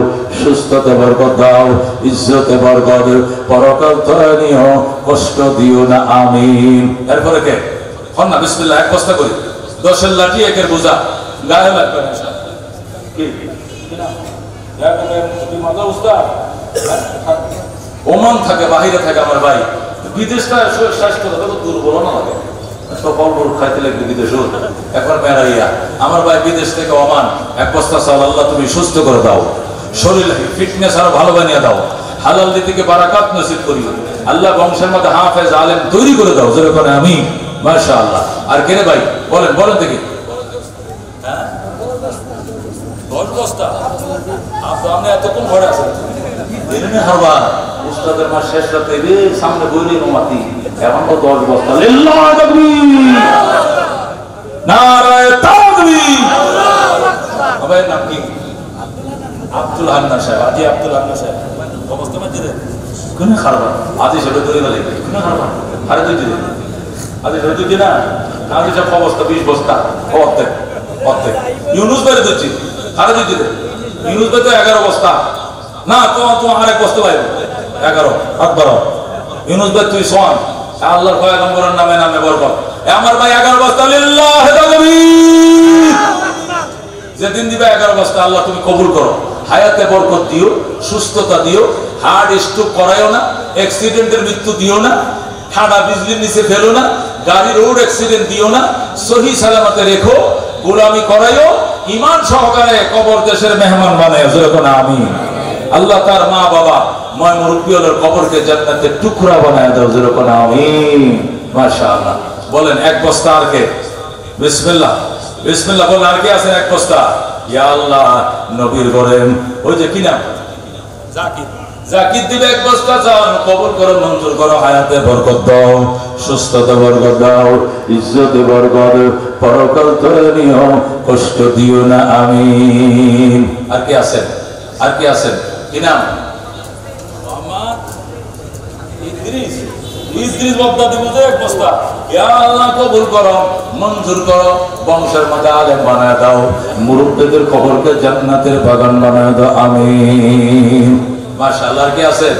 S3: সুস্থতে বরকত দাও, ইজ্জতে বরকত, পরকাল তোরা নিও, কষ্ট দিও না, আমিন। এরপরে কে? হন না, বিসমিল্লাহ, এক বস্তা করি। 10-এর লাঠি, 1-এর বোঝা, গায়ে লাগবে না। কি ওমান থাকে, বাহিরে থাকে আমার ভাই, বিদেশটা স্বাস্থ্য দুর্বল না লাগে, খাইতে লাগবে বিদেশ এখন বেড়াইয়া। আমার ভাই বিদেশ থেকে ওমান এক বস্তা চাল, আল্লাহ তুমি সুস্থ করে দাও, শরীর ফিটনেস আরো ভালো বানিয়ে দাও, হালাল দিকে বারাকাত নসিব করি, আল্লাহ বংশের মধ্যে হাফেজ আলেম তৈরি করে দাও, যেরকম আমি। মাশাআল্লাহ। আর কেনে ভাই বলেন দেখি। 10 বস্তা। আপনি এতক্ষণ ঘরে আছেন, উস্তাদের মাস শেষ রাতে সামনে বইলে মাতি, এখন তো 10 বস্তা। লিল্লাহি তাকবীর, নারায়ে তাকবীর। আপনার নাম কি? আব্দুল হান্নান সাহেব। আজি আব্দুল হান্নান সাহেব অবস্থা মধ্যে কোন খারাপ আজি সেটা ধরে গেলে কোন খারাপ আরে দুই দিন আজি সেটা দুই দিন না আজি সব অবস্থা 20 বস্তা অর্ধেক ইউনুস বাইরে দিচ্ছি আরে দুই দিন ইউনুস ভাই তো 11 বস্তা না, তো আরেক বস্তা বাইরে 11 12 ইউনুস ভাই তুই সোয়ান আল্লাহর পয়গম্বরের নামে বরকত। আমার ভাই 11 বস্তা লিল্লাহি তাকবীর। যেদিন দিবে 11 বস্তা আল্লাহ তুমি কবুল করো, হায়াতে বরকত দিও, সুস্থতা দিও, হার্ট স্ট্রোক করায়ও না, অ্যাক্সিডেন্টের মৃত্যু দিও না, ঠাডা বিজলির নিচে ফেলো না, গাড়ি রোড অ্যাক্সিডেন্ট দিও না, সহি সালামতে রেখো, গোলামি করাইও, ঈমান সহকারে কবর দেশের মেহমান বানায়। যেরকম আমিন। আল্লাহ তার মা বাবা ময় মুরব্বিওয়ালার কবরকে জান্নাতের টুকরা বানায় দাও। যেরকম আমিন। মাশাআল্লাহ। বলেন এক বস্তা আর কে? বিসমিল্লাহ বিসমিল্লাহ বলেন আর কে আছেন এক বস্তা? ইয়া আল্লাহ নবীর বলেন ওই যে কি নাম জাকির দিবে এক বস্তা চান, কবুল করো, মঞ্জুর করো, হায়াতে বরকত দাও, সুস্থতা বরকত দাও, ইজ্জতে বরকত, পরকাল করে নিও, কষ্ট দিও না। আমিন। আর কে আছেন? আর কে আছেন? কি নাম? মোহাম্মদ ইদ্রিস। ইদ্রিস বদ্দা দিব যে এক বস্তা। ইয়া আল্লাহ কবুল করো, মঞ্জুর করো, বংশের মধ্যে আলেম বানায় দাও, মুরব্বিদের কবরকে জান্নাতের বাগান বানায় দাও। আমিন। মাশাআল্লাহ। আর কে আছেন?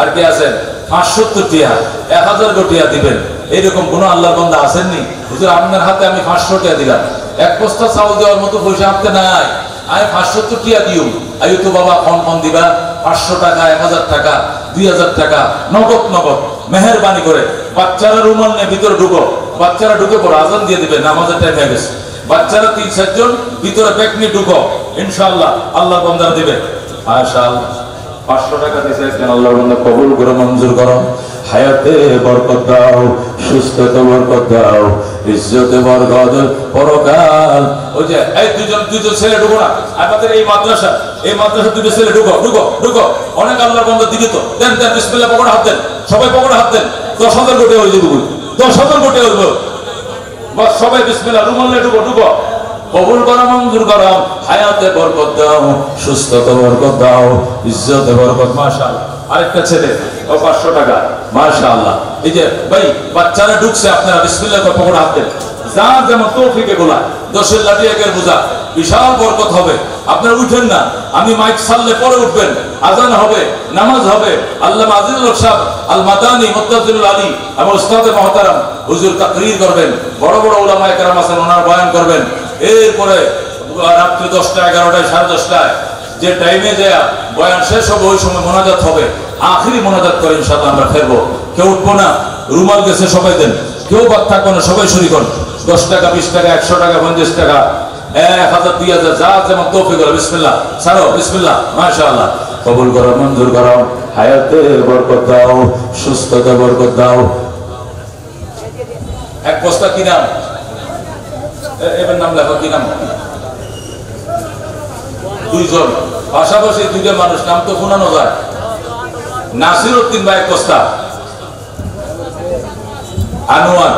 S3: আর কে আছেন? 570 টিয়া 1000 টিয়া দিবেন, এইরকম কোন আল্লাহর বান্দা আছেননি? হুজুর আপনার হাতে আমি 500 টিয়া দিলাম, এক বস্তা চাউল দেওয়ার মতো পয়সা আপনি নাই, আমি 570 টিয়া দিও। আই তো বাবা কম দিবা, 500 টাকা, 1000 টাকা, 2000 টাকা, নগদ নগদ মেহেরবানি করে। বাচ্চারা রুমাল নিয়ে ভিতরে ঢুকো, বাচ্চারা ঢুকে পড়ো, আজান দিয়ে দিবে, নামাজের টাইম হয়ে গেছে। বাচ্চারা 3-4 জন ভিতরে ব্যাগ নিয়ে ঢুকো, ইনশাআল্লাহ আল্লাহ বান্দারা দিবে। মাশাআল্লাহ। 500 টাকা দিয়েছে একজন আল্লাহর বান্দা, কবুল করো, মঞ্জুর করো, হায়াতে বরকত দাও, সুস্থতা বরকত দাও, ইজ্জতে বরকত, পরকাল। ওই যে এই দুজন ছেলে ঢুকো না আমাদের এই মাদ্রাসা দুটো ছেলে ঢুকো। অনেক আল্লাহর বান্দা দিবে তো, দেন বিসমিল্লাহ, পকেটে হাত দেন, সবাই পকেটে হাত দেন। 10,000 কোটি হয়ে যাবে, 10,000 কোটি হইব। বাস সবাই বিসমিল্লাহ, রুমাল নিয়ে ঢুকো। কবুল করো, মঞ্জুর করো, হায়াতে বরকত দাও, সুস্থতা বরকত দাও, ইজ্জতে বরকত। মাশাআল্লাহ। আরেকটা ছেলে, ও 500 টাকা। মাশাআল্লাহ। এই যে ভাই বাচ্চারা ঢুকছে, আপনারা বিসমিল্লাহ করে পকেটে হাত দেন। যার যেমন তৌফিকে গোলা, 10-এর লাঠি 1-এর বোঝা, বিশাল বরকত হবে। আপনারা উঠেন না, আমি মাইক ছাড়লে পরে উঠবেন, আজান হবে, নামাজ হবে। আল্লামা আজিজুল হক সাহেব আল মাদানী মুত্তাজিলুল আলী এবং উস্তাদে মুহতারাম হুজুর তাকরীর করবেন, বড় বড় উলামায়ে কেরাম আছেন, ওনার বয়ান করবেন। এরপরে রাত্রি 10টা, 11টায়, 10:30টায় যে টাইমে যায় বয়ান শেষ হবে, ওই সময় মোনাজাত হবে। আখিরি মোনাজাত করে ইনশাআল্লাহ আমরা ফেরবো। কেউ উঠবো না, রুমাল গেছে সবাই দেন, কেউ বাদ থাকবো না, সবাই শরীক হন। 10 টাকা, 20 টাকা, 100 টাকা, 50 টাকা, 1000, 2000, যা যেমন তৌফিক হলো। বিসমিল্লাহ ছাড়ো, বিসমিল্লাহ। মাশাআল্লাহ। কবুল করো, মঞ্জুর করো, হায়াতে বরকত দাও, সুস্থতা বরকত দাও। এক বস্তা কি নাম? এবার নাম লেখো, কি নাম? 2 জন পাশাপাশি, 2টা মানুষ, নাম তো শোনানো যায়। নাসির উদ্দিন ভাই এক বস্তা, আনোয়ার,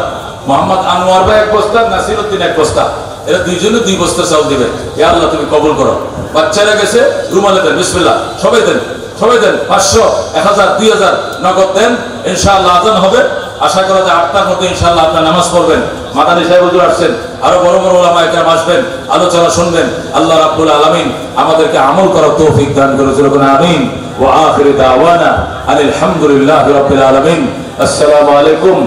S3: মোহাম্মদ আনোয়ার ভাই এক বস্তা, নাসির উদ্দিন এক বস্তা। এরা 2 জনে 2 বস্তা চাউল দিবে। ইয়া আল্লাহ তুমি কবুল করো। বাচ্চারা গেছে, রুমালে দেন, বিসমিল্লাহ, সবাই দেন। 500, 1000, 2000 নগদ দেন। ইনশাআল্লাহ আজান হবে, আশা করা যায় 8টার মধ্যে ইনশাআল্লাহ আপনারা নামাজ পড়বেন। মাদানী সাহেব হুজুর আসছেন, আরো বড় বড় উলামায়ে কেরাম আসবেন, আলোচনা শুনবেন। আল্লাহ রাব্বুল আলামিন আমাদেরকে আমল করার তৌফিক দান করুন। যেরকম আমিন। ওয়া আখিরু দাওয়ানা আলহামদুলিল্লাহি রাব্বিল আলামিন। আসসালামু আলাইকুম।